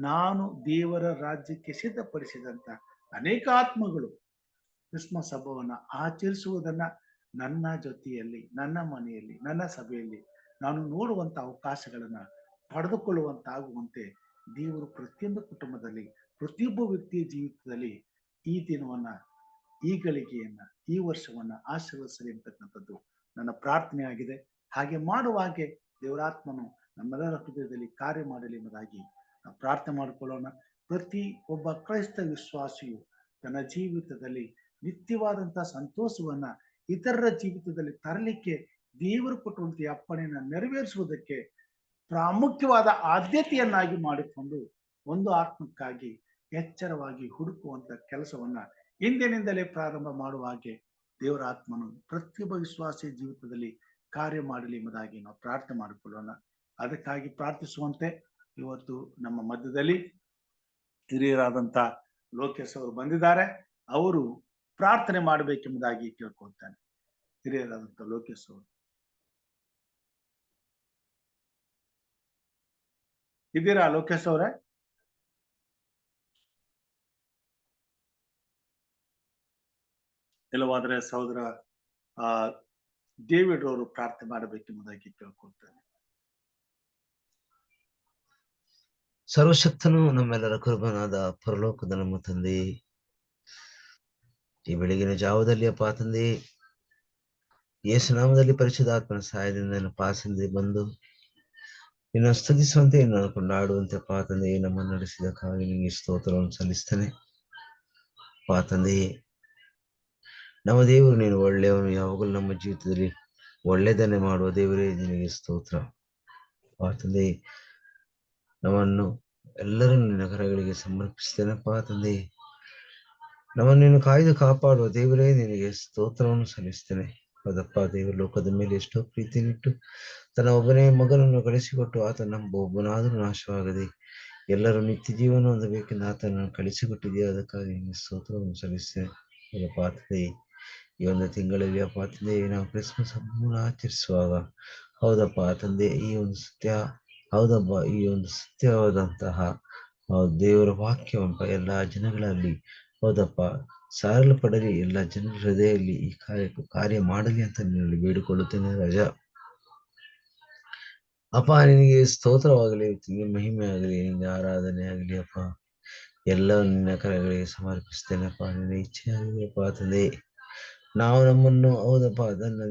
ನಾನು ದೇವರ ರಾಜ್ಯಕ್ಕೆ ಸಿದ್ಧಪಡಿಸಿದಂತ ಅನೇಕ ಆತ್ಮಗಳು ಕ್ರಿಸ್ಮಸ್ ಹಬ್ಬವನ್ನ ಆಚರಿಸುವುದನ್ನ ನನ್ನ ಜೊತೆಯಲ್ಲಿ, ನನ್ನ ಮನೆಯಲ್ಲಿ, ನನ್ನ ಸಭೆಯಲ್ಲಿ ನಾನು ನೋಡುವಂತ ಅವಕಾಶಗಳನ್ನ ಪಡೆದುಕೊಳ್ಳುವಂತಾಗುವಂತೆ ದೇವರು ಪ್ರತಿಯೊಂದು ಕುಟುಂಬದಲ್ಲಿ, ಪ್ರತಿಯೊಬ್ಬ ವ್ಯಕ್ತಿಯ ಜೀವಿತದಲ್ಲಿ ಈ ದಿನವನ್ನ, ಈ ಗಳಿಗೆಯನ್ನ, ಈ ವರ್ಷವನ್ನ ಆಶೀರ್ವದಿಸಲಿ ಅಂತಕ್ಕಂಥದ್ದು ನನ್ನ ಪ್ರಾರ್ಥನೆ ಆಗಿದೆ. ಹಾಗೆ ಮಾಡುವ ಹಾಗೆ ದೇವರಾತ್ಮನು ನಮ್ಮೆಲ್ಲರ ಹೃದಯದಲ್ಲಿ ಕಾರ್ಯ ಮಾಡಲಿ ಎಂಬುದಾಗಿ ನಾವು ಪ್ರಾರ್ಥನೆ ಮಾಡಿಕೊಳ್ಳೋಣ. ಪ್ರತಿ ಒಬ್ಬ ಕ್ರೈಸ್ತ ವಿಶ್ವಾಸಿಯು ತನ್ನ ಜೀವಿತದಲ್ಲಿ ನಿತ್ಯವಾದಂತಹ ಸಂತೋಷವನ್ನ ಇತರರ ಜೀವಿತದಲ್ಲಿ ತರಲಿಕ್ಕೆ ದೇವರು ಕೊಟ್ಟುವಂತ ಅಪ್ಪಣೆಯನ್ನ ನೆರವೇರಿಸುವುದಕ್ಕೆ ಪ್ರಾಮುಖ್ಯವಾದ ಆದ್ಯತೆಯನ್ನಾಗಿ ಮಾಡಿಕೊಂಡು ಒಂದು ಆತ್ಮಕ್ಕಾಗಿ ಎಚ್ಚರವಾಗಿ ಹುಡುಕುವಂತ ಕೆಲಸವನ್ನ ಇಂದಿನಿಂದಲೇ ಪ್ರಾರಂಭ ಮಾಡುವ ಹಾಗೆ ದೇವರ ಆತ್ಮನು ಪ್ರತಿಯೊಬ್ಬ ವಿಶ್ವಾಸಿ ಜೀವಿತದಲ್ಲಿ ಕಾರ್ಯ ಮಾಡಲಿ ಎಂಬುದಾಗಿ ನಾವು ಪ್ರಾರ್ಥನೆ ಮಾಡಿಕೊಳ್ಳೋಣ. ಅದಕ್ಕಾಗಿ ಪ್ರಾರ್ಥಿಸುವಂತೆ ಇವತ್ತು ನಮ್ಮ ಮಧ್ಯದಲ್ಲಿ ಹಿರಿಯರಾದಂತ ಲೋಕೇಶ್ ಅವರು ಬಂದಿದ್ದಾರೆ. ಅವರು ಪ್ರಾರ್ಥನೆ ಮಾಡಬೇಕೆಂಬುದಾಗಿ ಕೇಳ್ಕೊಳ್ತಾನೆ. ಹಿರಿಯರಾದಂತ ಲೋಕೇಶ್ ಅವರು ಇದ್ದೀರಾ? ಲೋಕೇಶ್ ಅವರೇ, ಇಲ್ಲವಾದ್ರೆ ಸಹೋದರ ಡೇವಿಡ್ ಅವರು ಪ್ರಾರ್ಥನೆ ಮಾಡಬೇಕೆಂಬುದಾಗಿ ಕೇಳ್ಕೊಳ್ತಾನೆ. ಸರ್ವಶಕ್ತನು ನಮ್ಮೆಲ್ಲರ ಕುರುಬನಾದ ಪರಲೋಕದ ನಮ್ಮ ತಂದೆ, ಈ ಬೆಳಗಿನ ಜಾವದಲ್ಲಿ ಅಪ್ಪ ತಂದೆ, ಯೇಸುನಾಮದಲ್ಲಿ ಪರಿಶುದ್ಧಾತ್ಮನ ಸಹಾಯದಿಂದ ನನ್ನ ಪಾಸಂದೆ ಬಂದು ನಿನ್ನ ಸ್ತುತಿಸುವಂತೆ ನಾನು ಕೊಂಡಾಡುವಂತೆ ಪಾ ತಂದೆ ನಮ್ಮನ್ನು ನಡೆಸಿದಕ್ಕಾಗಿ ನಿಮಗೆ ಸ್ತೋತ್ರವನ್ನು ಸಲ್ಲಿಸ್ತೇನೆ. ಪಾ ತಂದೆ, ನಮ್ಮ ದೇವರು ನೀನು ಒಳ್ಳೆಯವನು, ಯಾವಾಗಲೂ ನಮ್ಮ ಜೀವಿತದಲ್ಲಿ ಒಳ್ಳೆಯದನ್ನೇ ಮಾಡುವ ದೇವರೇ ನಿನಗೆ ಸ್ತೋತ್ರ. ಪಾ ತಂದೆ, ನಮ್ಮನ್ನು ಎಲ್ಲರೂ ನಿನ್ನ ಕರಗಳಿಗೆ ಸಮರ್ಪಿಸ್ತೇನಪ್ಪ ತಂದೆ. ನಮ್ಮನ್ನು ನೀನು ಕಾಯ್ದು ಕಾಪಾಡುವ ದೇವರೇ, ನಿನಗೆ ಸ್ತೋತ್ರವನ್ನು ಸಲ್ಲಿಸ್ತೇನೆ. ಹೌದಪ್ಪ, ದೇವರು ಲೋಕದ ಮೇಲೆ ಎಷ್ಟೋ ಪ್ರೀತಿನಿಟ್ಟು ತನ್ನ ಒಬ್ಬನೇ ಮಗನನ್ನು ಕಳಿಸಿಕೊಟ್ಟು ಆತ ನಮ್ಮ ಒಬ್ಬನಾದರೂ ನಾಶವಾಗದೆ ಎಲ್ಲರೂ ನಿತ್ಯ ಜೀವನ ಹೊಂದಬೇಕೆಂದು ಆತನನ್ನು ಕಳಿಸಿಕೊಟ್ಟಿದೆಯಾ. ಅದಕ್ಕಾಗಿ ನಿನಗೆ ಸ್ತೋತ್ರವನ್ನು ಸಲ್ಲಿಸ್ತೇನೆ. ಹೌದಪ್ಪ ತಂದೆ, ಈ ಒಂದು ತಿಂಗಳಲ್ಲಿ ಅಪ್ಪ ತಂದೆ ನಾವು ಕ್ರಿಸ್ಮಸ್ ಹಬ್ಬವನ್ನು ಆಚರಿಸುವಾಗ, ಹೌದಪ್ಪ ತಂದೆ, ಈ ಒಂದು ಸತ್ಯ, ಹೌದಪ್ಪ, ಈ ಒಂದು ಸತ್ಯವಾದಂತಹ ದೇವರ ವಾಕ್ಯವಂತ ಎಲ್ಲ ಜನಗಳಲ್ಲಿ, ಹೌದಪ್ಪ, ಸಾರಲ್ಪಡಲಿ, ಎಲ್ಲ ಜನರ ಹೃದಯದಲ್ಲಿ ಈ ಕಾರ್ಯ ಮಾಡಲಿ ಅಂತ ನಿನ್ನಲ್ಲಿ ಬೇಡಿಕೊಳ್ಳುತ್ತೇನೆ ರಾಜ. ಅಪ್ಪ, ನಿನಗೆ ಸ್ತೋತ್ರವಾಗಲಿ, ನಿನಗೆ ಮಹಿಮೆ ಆಗಲಿ, ನಿನಗೆ ಆರಾಧನೆ ಆಗಲಿ ಅಪ್ಪ. ಎಲ್ಲವೂ ನಿನ್ನ ಕರಗಳಿಗೆ ಸಮರ್ಪಿಸ್ತೇನಪ್ಪ. ನಿನ್ನ ಇಚ್ಛೆ ಆಗಲಿಯಪ್ಪ ತಂದೆ. ನಾವು ನಮ್ಮನ್ನು, ಹೌದಪ್ಪ,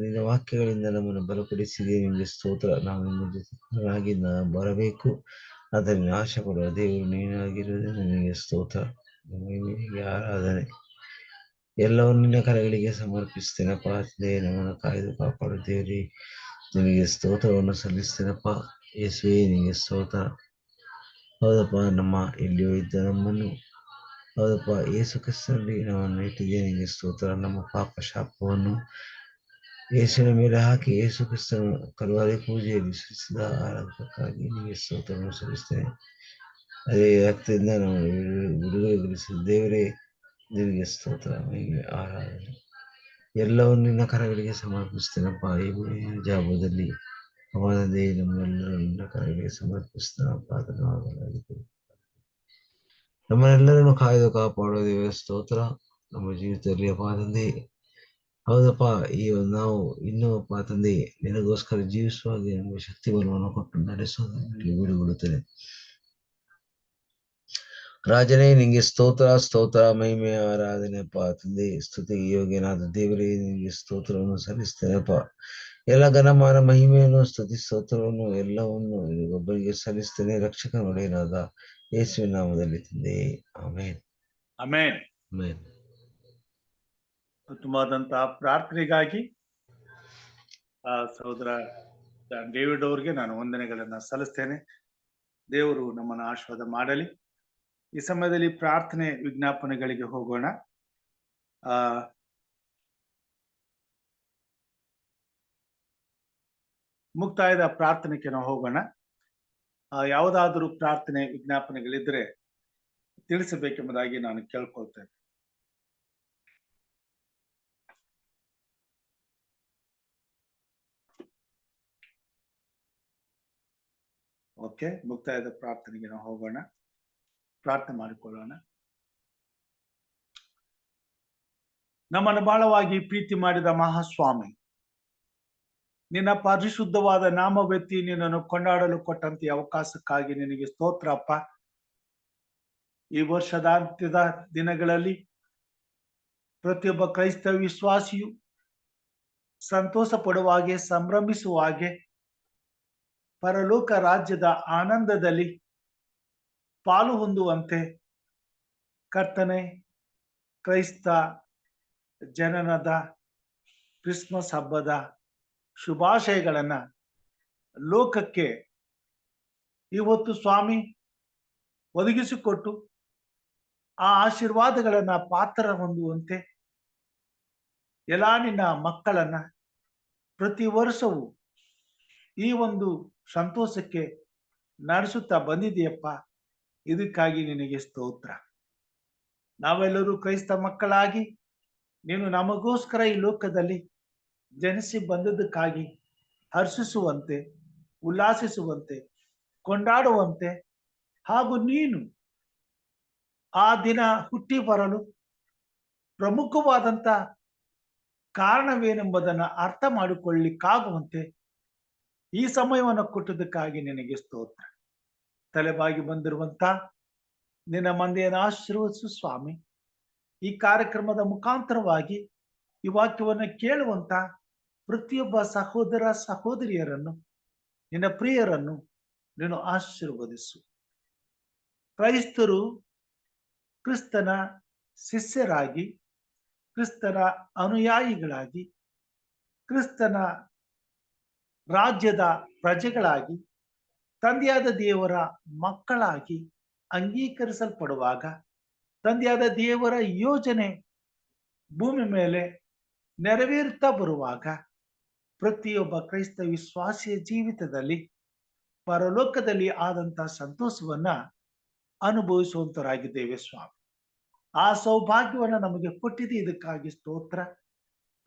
ನಿನ್ನ ವಾಕ್ಯಗಳಿಂದ ನಮ್ಮನ್ನು ಬಲಪಡಿಸಿದೆ. ನಿಮಗೆ ಸ್ತೋತ್ರ. ನಾವು ನಿಮ್ಮ ಜೊತೆಯಾಗಿ ಬರಬೇಕು ಅದನ್ನು ಆಶೆ ಪಡುವ ದೇವರು ನೀನಾಗಿರುವುದರಿಂದ ನಿನಗೆ ಸ್ತೋತ್ರ, ನಿನಗೆ ಆರಾಧನೆ. ಎಲ್ಲವನ್ನು ನಿನ್ನ ಕರಗಳಿಗೆ ಸಮರ್ಪಿಸ್ತೇನಪ್ಪ ತಂದೆ. ನಮ್ಮನ್ನು ಕಾಯ್ದು ಕಾಪಾಡು ದೇವರೇ, ನಿನಗೆ ಸ್ತೋತ್ರವನ್ನು ಸಲ್ಲಿಸ್ತೇನಪ್ಪ. ಯೇಸುವೇ, ನಿನಗೆ ಸ್ತೋತ್ರ. ಹೌದಪ್ಪ, ನಮ್ಮ ಎಲ್ಲಿಯೂ ಇದ್ದ ನಮ್ಮನ್ನು, ಹೌದಪ್ಪ, ಯೇಸು ಕ್ರಿಸ್ತನಲ್ಲಿ ನಮ್ಮನ್ನು ಇಟ್ಟಿದೆ. ನಿನಗೆ ಸ್ತೋತ್ರ. ನಮ್ಮ ಪಾಪ ಶಾಪವನ್ನು ಯೇಸುವಿನ ಮೇಲೆ ಹಾಕಿ ಯೇಸು ಕ್ರಿಸ್ತನು ಕಲ್ವಾರಿ ಪೂಜೆಯಲ್ಲಿ ಸಲ್ಲಿಸಿದ ಆರಾಧಕ್ಕಾಗಿ ನಿನಗೆ ಸ್ತೋತ್ರವನ್ನು ಸಲ್ಲಿಸ್ತೇನೆ. ಅದೇ ರಕ್ತದಿಂದ ನಮ್ಮನ್ನು ಬಿಡುಗಡೆಗೊಳಿಸಿದ ದೇವರೇ, ನಿನಗೆ ಸ್ತೋತ್ರ, ನಿನಗೆ ಆರಾಧನೆ. ಎಲ್ಲವನ್ನು ನಿನ್ನ ಕರಗಳಿಗೆ ಸಮರ್ಪಿಸ್ತೇನಪ್ಪ. ಈ ಜಾಬದಲ್ಲಿ ಅವಾದೇ ನಮ್ಮೆಲ್ಲರೂ ನಿನ್ನ ಕರಗಳಿಗೆ ಸಮರ್ಪಿಸ್ತೇನಪ್ಪ. ನಮ್ಮನ್ನೆಲ್ಲರನ್ನು ಕಾಯ್ದು ಕಾಪಾಡೋ ದೇವರ ಸ್ತೋತ್ರ. ನಮ್ಮ ಜೀವಿತದಲ್ಲಿ ಅಪ್ಪ ತಂದೆ, ಹೌದಪ್ಪ, ಈ ನಾವು ಇನ್ನೂ ಅಪ್ಪ ತಂದೆ ನಿನಗೋಸ್ಕರ ಜೀವಿಸುವಾಗ ನಮಗೆ ಶಕ್ತಿ ಬಲವನ್ನು ಕೊಟ್ಟು ನಡೆಸೋದರಲ್ಲಿ ಬಿಡುಗೊಳ್ಳುತ್ತದೆ. ರಾಜನೇ, ನಿಂಗೆ ಸ್ತೋತ್ರ, ಸ್ತೋತ್ರ, ಮಹಿಮೆ, ಆರಾಧನೆ ಅಪ್ಪ ತಂದೆ. ಸ್ತುತಿಗೆ ಯೋಗ್ಯನಾದ ದೇವರೇ, ನಿನಗೆ ಸ್ತೋತ್ರವನ್ನು ಸಲ್ಲಿಸ್ತೇನೆಪ್ಪ. ಎಲ್ಲ ಘನಮಾನ, ಮಹಿಮೆಯನ್ನು, ಸ್ತುತಿ, ಸ್ತೋತ್ರವನ್ನು ಎಲ್ಲವನ್ನು ಒಬ್ಬರಿಗೆ ಸಲ್ಲಿಸ್ತೇನೆ. ರಕ್ಷಕ ಒಡೆಯನಾದ ಯೇಸುವಿನ ನಾಮದಲ್ಲಿ ತಂದೆ, ಆಮೇನ್. ಆಮೇನ್. ಆಮೇನ್. ಉತ್ತಮವಾದಂತಹ ಪ್ರಾರ್ಥನೆಗಾಗಿ ಸಹೋದರ ಡೇವಿಡ್ ಅವ್ರಿಗೆ ನಾನು ವಂದನೆಗಳನ್ನ ಸಲ್ಲಿಸ್ತೇನೆ. ದೇವರು ನಮ್ಮನ್ನು ಆಶೀರ್ವಾದ ಮಾಡಲಿ. ಈ ಸಮಯದಲ್ಲಿ ಪ್ರಾರ್ಥನೆ ವಿಜ್ಞಾಪನೆಗಳಿಗೆ ಹೋಗೋಣ. ಮುಕ್ತಾಯದ ಪ್ರಾರ್ಥನೆಗೆ ನಾವು ಹೋಗೋಣ. ಯಾವುದಾದರೂ ಪ್ರಾರ್ಥನೆ ವಿಜ್ಞಾಪನೆಗಳಿದ್ರೆ ತಿಳಿಸಬೇಕೆಂಬುದಾಗಿ ನಾನು ಕೇಳ್ಕೊಳ್ತೇನೆ. ಓಕೆ, ಮುಕ್ತಾಯದ ಪ್ರಾರ್ಥನೆಗೆ ನಾವು ಹೋಗೋಣ. ಪ್ರಾರ್ಥನೆ ಮಾಡಿಕೊಳ್ಳೋಣ. ನಮ್ಮನ್ನು ಬಹಳವಾಗಿ ಪ್ರೀತಿ ಮಾಡಿದ ಮಹಾಸ್ವಾಮಿ, ನಿನ್ನ ಪರಿಶುದ್ಧವಾದ ನಾಮವೆತ್ತಿ ನಿನ್ನನ್ನು ಕೊಂಡಾಡಲು ಕೊಟ್ಟಂತೆ ಅವಕಾಶಕ್ಕಾಗಿ ನಿನಗೆ ಸ್ತೋತ್ರ ಅಪ್ಪ. ಈ ವರ್ಷದಾಂತ್ಯದ ದಿನಗಳಲ್ಲಿ ಪ್ರತಿಯೊಬ್ಬ ಕ್ರೈಸ್ತ ವಿಶ್ವಾಸಿಯು ಸಂತೋಷ ಪಡುವ ಹಾಗೆ, ಸಂಭ್ರಮಿಸುವ ಹಾಗೆ, ಪರಲೋಕ ರಾಜ್ಯದ ಆನಂದದಲ್ಲಿ ಪಾಲು ಹೊಂದುವಂತೆ ಕರ್ತನೆ, ಕ್ರೈಸ್ತ ಜನನದ ಕ್ರಿಸ್ಮಸ್ ಹಬ್ಬದ ಶುಭಾಶಯಗಳನ್ನ ಲೋಕಕ್ಕೆ ಇವತ್ತು ಸ್ವಾಮಿ ಒದಗಿಸಿಕೊಟ್ಟು ಆ ಆಶೀರ್ವಾದಗಳನ್ನ ಪಾತ್ರ ಹೊಂದುವಂತೆ ಎಲ್ಲ ನಿನ್ನ ಮಕ್ಕಳನ್ನ ಪ್ರತಿ ವರ್ಷವೂ ಈ ಒಂದು ಸಂತೋಷಕ್ಕೆ ನಡೆಸುತ್ತಾ ಬಂದಿದೆಯಪ್ಪ. ಇದಕ್ಕಾಗಿ ನಿನಗೆ ಸ್ತೋತ್ರ. ನಾವೆಲ್ಲರೂ ಕ್ರೈಸ್ತ ಮಕ್ಕಳಾಗಿ ನೀನು ನಮಗೋಸ್ಕರ ಈ ಲೋಕದಲ್ಲಿ ಜನಿಸಿ ಬಂದದಕ್ಕಾಗಿ ಹರ್ಷಿಸುವಂತೆ, ಉಲ್ಲಾಸಿಸುವಂತೆ, ಕೊಂಡಾಡುವಂತೆ, ಹಾಗೂ ನೀನು ಆ ದಿನ ಹುಟ್ಟಿ ಬರಲು ಪ್ರಮುಖವಾದಂತ ಕಾರಣವೇನೆಂಬುದನ್ನು ಅರ್ಥ ಮಾಡಿಕೊಳ್ಳಿಕ್ಕಾಗುವಂತೆ ಈ ಸಮಯವನ್ನು ಕೊಟ್ಟದಕ್ಕಾಗಿ ನಿನಗೆ ಸ್ತೋತ್ರ. ತಲೆಬಾಗಿ ಬಂದಿರುವಂತ ನಿನ್ನ ಮಂದೆಯನ್ನು ಆಶೀರ್ವದಿಸು ಸ್ವಾಮಿ. ಈ ಕಾರ್ಯಕ್ರಮದ ಮುಖಾಂತರವಾಗಿ ಈ ವಾಕ್ಯವನ್ನು ಕೇಳುವಂತ ಪ್ರತಿಯೊಬ್ಬ ಸಹೋದರ ಸಹೋದರಿಯರನ್ನು, ನಿನ್ನ ಪ್ರಿಯರನ್ನು ನೀನು ಆಶೀರ್ವದಿಸು. ಕ್ರೈಸ್ತರು ಕ್ರಿಸ್ತನ ಶಿಷ್ಯರಾಗಿ, ಕ್ರಿಸ್ತನ ಅನುಯಾಯಿಗಳಾಗಿ, ಕ್ರಿಸ್ತನ ರಾಜ್ಯದ ಪ್ರಜೆಗಳಾಗಿ, ತಂದೆಯಾದ ದೇವರ ಮಕ್ಕಳಾಗಿ ಅಂಗೀಕರಿಸಲ್ಪಡುವಾಗ ತಂದೆಯಾದ ದೇವರ ಯೋಜನೆ ಭೂಮಿ ಮೇಲೆ ನೆರವೇರುತ್ತಾ ಬರುವಾಗ ಪ್ರತಿಯೊಬ್ಬ ಕ್ರೈಸ್ತ ವಿಶ್ವಾಸಿಯ ಜೀವಿತದಲ್ಲಿ ಪರಲೋಕದಲ್ಲಿ ಆದಂತಹ ಸಂತೋಷವನ್ನ ಅನುಭವಿಸುವಂತರಾಗಿದ್ದೇವೆ ಸ್ವಾಮಿ. ಆ ಸೌಭಾಗ್ಯವನ್ನ ನಮಗೆ ಕೊಟ್ಟಿದೆ, ಇದಕ್ಕಾಗಿ ಸ್ತೋತ್ರ.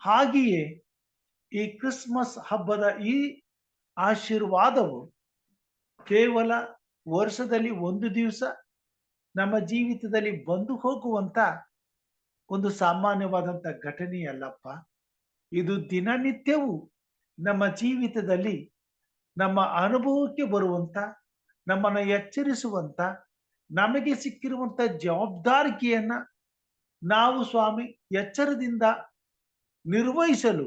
ಹಾಗೆಯೇ ಈ ಕ್ರಿಸ್ಮಸ್ ಹಬ್ಬದ ಈ ಆಶೀರ್ವಾದವು ಕೇವಲ ವರ್ಷದಲ್ಲಿ ಒಂದು ದಿವಸ ನಮ್ಮ ಜೀವಿತದಲ್ಲಿ ಬಂದು ಹೋಗುವಂತ ಒಂದು ಸಾಮಾನ್ಯವಾದಂತ ಘಟನೆಯಲ್ಲಪ್ಪ. ಇದು ದಿನನಿತ್ಯವೂ ನಮ್ಮ ಜೀವಿತದಲ್ಲಿ ನಮ್ಮ ಅನುಭವಕ್ಕೆ ಬರುವಂತ, ನಮ್ಮನ್ನ ಎಚ್ಚರಿಸುವಂತ, ನಮಗೆ ಸಿಕ್ಕಿರುವಂತ ಜವಾಬ್ದಾರಿಕೆಯನ್ನ ನಾವು ಸ್ವಾಮಿ ಎಚ್ಚರದಿಂದ ನಿರ್ವಹಿಸಲು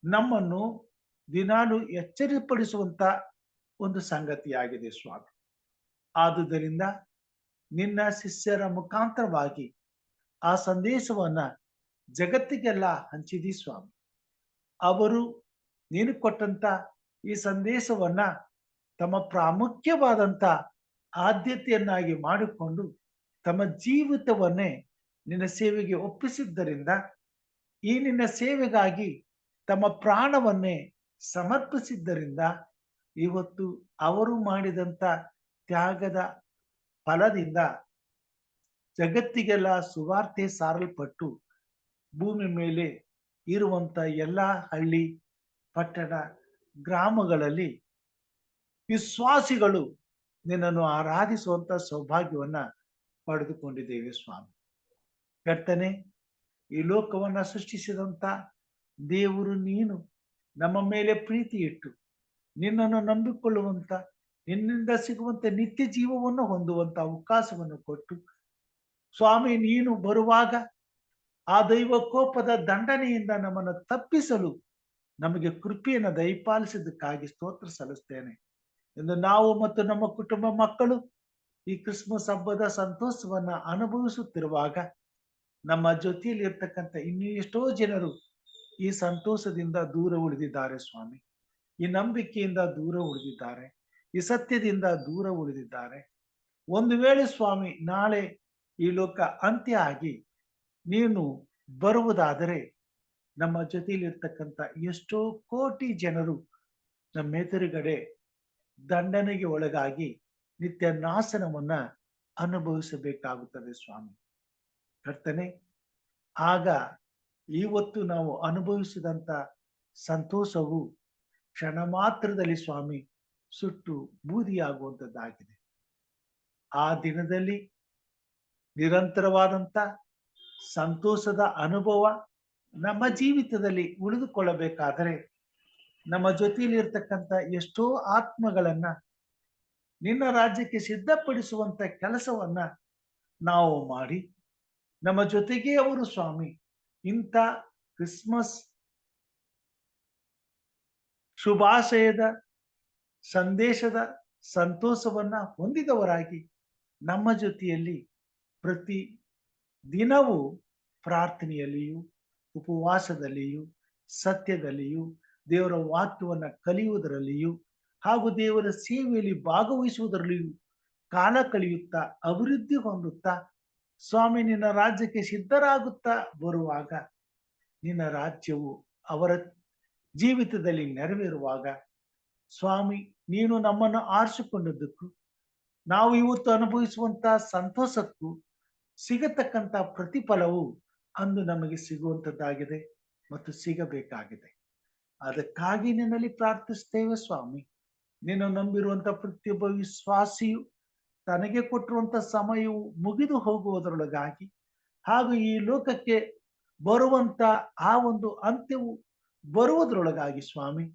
ನಮ್ಮನ್ನು ದಿನಾಲು ಎಚ್ಚರಿಪಡಿಸುವಂತ ಒಂದು ಸಂಗತಿಯಾಗಿದೆ ಸ್ವಾಮಿ. ಆದುದರಿಂದ ನಿನ್ನ ಶಿಷ್ಯರ ಮುಖಾಂತರವಾಗಿ ಆ ಸಂದೇಶವನ್ನ ಜಗತ್ತಿಗೆಲ್ಲ ಹಂಚಿದಿ ಸ್ವಾಮಿ. ಅವರು ನೀನು ಕೊಟ್ಟಂತ ಈ ಸಂದೇಶವನ್ನ ತಮ್ಮ ಪ್ರಾಮುಖ್ಯವಾದಂತ ಆದ್ಯತೆಯನ್ನಾಗಿ ಮಾಡಿಕೊಂಡು ತಮ್ಮ ಜೀವಿತವನ್ನೇ ನಿನ್ನ ಸೇವೆಗೆ ಒಪ್ಪಿಸಿದ್ದರಿಂದ, ಈ ನಿನ್ನ ಸೇವೆಗಾಗಿ ತಮ್ಮ ಪ್ರಾಣವನ್ನೇ ಸಮರ್ಪಿಸಿದ್ದರಿಂದ ಇವತ್ತು ಅವರು ಮಾಡಿದಂತ ತ್ಯಾಗದ ಫಲದಿಂದ ಜಗತ್ತಿಗೆಲ್ಲ ಸುವಾರ್ತೆ ಸಾರಲ್ಪಟ್ಟು ಭೂಮಿ ಮೇಲೆ ಇರುವಂತ ಎಲ್ಲ ಹಳ್ಳಿ, ಪಟ್ಟಣ, ಗ್ರಾಮಗಳಲ್ಲಿ ವಿಶ್ವಾಸಿಗಳು ನಿನ್ನನ್ನು ಆರಾಧಿಸುವಂತ ಸೌಭಾಗ್ಯವನ್ನ ಪಡೆದುಕೊಂಡಿದ್ದೇವೆ ಸ್ವಾಮಿ. ಕರ್ತನೆ, ಈ ಲೋಕವನ್ನ ಸೃಷ್ಟಿಸಿದಂತ ದೇವರು ನೀನು ನಮ್ಮ ಮೇಲೆ ಪ್ರೀತಿ ಇಟ್ಟು ನಿನ್ನನ್ನು ನಂಬಿಕೊಳ್ಳುವಂತ, ನಿನ್ನಿಂದ ಸಿಗುವಂತ ನಿತ್ಯ ಜೀವವನ್ನು ಹೊಂದುವಂತ ಅವಕಾಶವನ್ನು ಕೊಟ್ಟು ಸ್ವಾಮಿ, ನೀನು ಬರುವಾಗ ಆ ದೈವ ಕೋಪದ ದಂಡನೆಯಿಂದ ನಮ್ಮನ್ನು ತಪ್ಪಿಸಲು ನಮಗೆ ಕೃಪೆಯನ್ನು ದಯಪಾಲಿಸಿದ್ದಕ್ಕಾಗಿ ಸ್ತೋತ್ರ ಸಲ್ಲಿಸ್ತೇನೆ ಎಂದು ನಾವು ಮತ್ತು ನಮ್ಮ ಕುಟುಂಬ ಮಕ್ಕಳು ಈ ಕ್ರಿಸ್ಮಸ್ ಹಬ್ಬದ ಸಂತೋಷವನ್ನ ಅನುಭವಿಸುತ್ತಿರುವಾಗ ನಮ್ಮ ಜೊತೆಯಲ್ಲಿ ಇರ್ತಕ್ಕಂಥ ಇನ್ನೂ ಎಷ್ಟೋ ಜನರು ಈ ಸಂತೋಷದಿಂದ ದೂರ ಉಳಿದಿದ್ದಾರೆ ಸ್ವಾಮಿ. ಈ ನಂಬಿಕೆಯಿಂದ ದೂರ ಉಳಿದಿದ್ದಾರೆ, ಈ ಸತ್ಯದಿಂದ ದೂರ ಉಳಿದಿದ್ದಾರೆ. ಒಂದು ವೇಳೆ ಸ್ವಾಮಿ ನಾಳೆ ಈ ಲೋಕ ಅಂತ್ಯ ಆಗಿ ನೀನು ಬರುವುದಾದರೆ ನಮ್ಮ ಜೊತೆಯಲ್ಲಿ ಇರ್ತಕ್ಕಂಥ ಎಷ್ಟೋ ಕೋಟಿ ಜನರು ನಮ್ಮೆದುರುಗಡೆ ದಂಡನೆಗೆ ಒಳಗಾಗಿ ನಿತ್ಯ ನಾಶನವನ್ನ ಅನುಭವಿಸಬೇಕಾಗುತ್ತದೆ ಸ್ವಾಮಿ. ಕರ್ತನೆ, ಆಗ ಇವತ್ತು ನಾವು ಅನುಭವಿಸಿದಂತ ಸಂತೋಷವು ಕ್ಷಣ ಮಾತ್ರದಲ್ಲಿ ಸ್ವಾಮಿ ಸುಟ್ಟು ಬೂದಿಯಾಗುವಂಥದ್ದಾಗಿದೆ. ಆ ದಿನದಲ್ಲಿ ನಿರಂತರವಾದಂತ ಸಂತೋಷದ ಅನುಭವ ನಮ್ಮ ಜೀವಿತದಲ್ಲಿ ಉಳಿದುಕೊಳ್ಳಬೇಕಾದರೆ ನಮ್ಮ ಜೊತೆಯಲ್ಲಿ ಇರ್ತಕ್ಕಂಥ ಎಷ್ಟೋ ಆತ್ಮಗಳನ್ನ ನಿನ್ನ ರಾಜ್ಯಕ್ಕೆ ಸಿದ್ಧಪಡಿಸುವಂತ ಕೆಲಸವನ್ನ ನಾವು ಮಾಡಿ ನಮ್ಮ ಜೊತೆಗೆ ಅವರು ಸ್ವಾಮಿ ಇಂಥ ಕ್ರಿಸ್ಮಸ್ ಶುಭಾಶಯದ ಸಂದೇಶದ ಸಂತೋಷವನ್ನ ಹೊಂದಿದವರಾಗಿ ನಮ್ಮ ಜೊತೆಯಲ್ಲಿ ಪ್ರತಿ ದಿನವೂ ಪ್ರಾರ್ಥನೆಯಲ್ಲಿಯೂ ಉಪವಾಸದಲ್ಲಿಯೂ ಸತ್ಯದಲ್ಲಿಯೂ ದೇವರ ವಾಕ್ಯವನ್ನ ಕಲಿಯುವುದರಲ್ಲಿಯೂ ಹಾಗೂ ದೇವರ ಸೇವೆಯಲ್ಲಿ ಭಾಗವಹಿಸುವುದರಲ್ಲಿಯೂ ಕಾಲ ಕಳೆಯುತ್ತಾ ಅಭಿವೃದ್ಧಿ ಹೊಂದುತ್ತಾ ಸ್ವಾಮಿ ನಿನ್ನ ರಾಜ್ಯಕ್ಕೆ ಸಿದ್ಧರಾಗುತ್ತಾ ಬರುವಾಗ ನಿನ್ನ ರಾಜ್ಯವು ಅವರ ಜೀವಿತದಲ್ಲಿ ನೆರವೇರುವಾಗ ಸ್ವಾಮಿ ನೀನು ನಮ್ಮನ್ನು ಆರಿಸಿಕೊಂಡದ್ದಕ್ಕೂ ನಾವು ಇವತ್ತು ಅನುಭವಿಸುವಂತ ಸಂತೋಷಕ್ಕೂ ಸಿಗತಕ್ಕಂತ ಪ್ರತಿಫಲವು ಅಂದು ನಮಗೆ ಸಿಗುವಂತದ್ದಾಗಿದೆ ಮತ್ತು ಸಿಗಬೇಕಾಗಿದೆ. ಅದಕ್ಕಾಗಿ ನಿನ್ನಲ್ಲಿ ಪ್ರಾರ್ಥಿಸ್ತೇವೆ ಸ್ವಾಮಿ. ನಿನ್ನ ನಂಬಿರುವಂತ ಪ್ರತಿಯೊಬ್ಬ ವಿಶ್ವಾಸಿಯು ತನಗೆ ಕೊಟ್ಟಿರುವಂತ ಸಮಯವು ಮುಗಿದು ಹೋಗುವುದರೊಳಗಾಗಿ ಹಾಗೂ ಈ ಲೋಕಕ್ಕೆ ಬರುವಂತ ಆ ಒಂದು ಅಂತ್ಯವು ಬರುವುದರೊಳಗಾಗಿ ಸ್ವಾಮಿ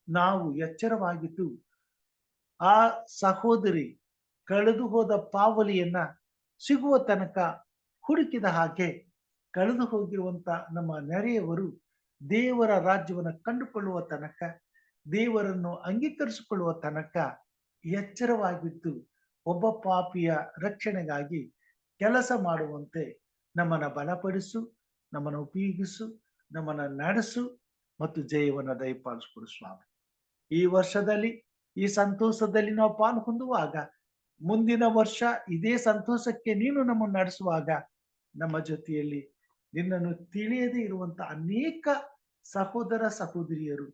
ನಾವು ಎಚ್ಚರವಾಗಿದ್ದು ಆ ಸಹೋದರಿ ಕಳೆದು ಹೋದ ಪಾವಲಿಯನ್ನ ಸಿಗುವ ತನಕ ಹುಡುಕಿದ ಹಾಗೆ ಕಳೆದು ಹೋಗಿರುವಂತ ನಮ್ಮ ನೆರೆಯವರು ದೇವರ ರಾಜ್ಯವನ್ನು ಕಂಡುಕೊಳ್ಳುವ ತನಕ, ದೇವರನ್ನು ಅಂಗೀಕರಿಸಿಕೊಳ್ಳುವ ತನಕ ಎಚ್ಚರವಾಗಿದ್ದು ಒಬ್ಬ ಪಾಪಿಯ ರಕ್ಷಣೆಗಾಗಿ ಕೆಲಸ ಮಾಡುವಂತೆ ನಮ್ಮನ್ನ ಬಲಪಡಿಸು, ನಮ್ಮನ್ನು ಉಪಯೋಗಿಸು, ನಮ್ಮನ್ನ ನಡೆಸು ಮತ್ತು ಜಯವನ್ನ ದಯಪಾಲಿಸಿಕೊಡು ಸ್ವಾಮಿ. ಈ ವರ್ಷದಲ್ಲಿ ಈ ಸಂತೋಷದಲ್ಲಿ ನಾವು ಪಾಲು ಹೊಂದುವಾಗ ಮುಂದಿನ ವರ್ಷ ಇದೇ ಸಂತೋಷಕ್ಕೆ ನೀನು ನಮ್ಮನ್ನು ನಡೆಸುವಾಗ ನಮ್ಮ ಜೊತೆಯಲ್ಲಿ ನಿನ್ನನ್ನು ತಿಳಿಯದೇ ಇರುವಂತ ಅನೇಕ ಸಹೋದರ ಸಹೋದರಿಯರು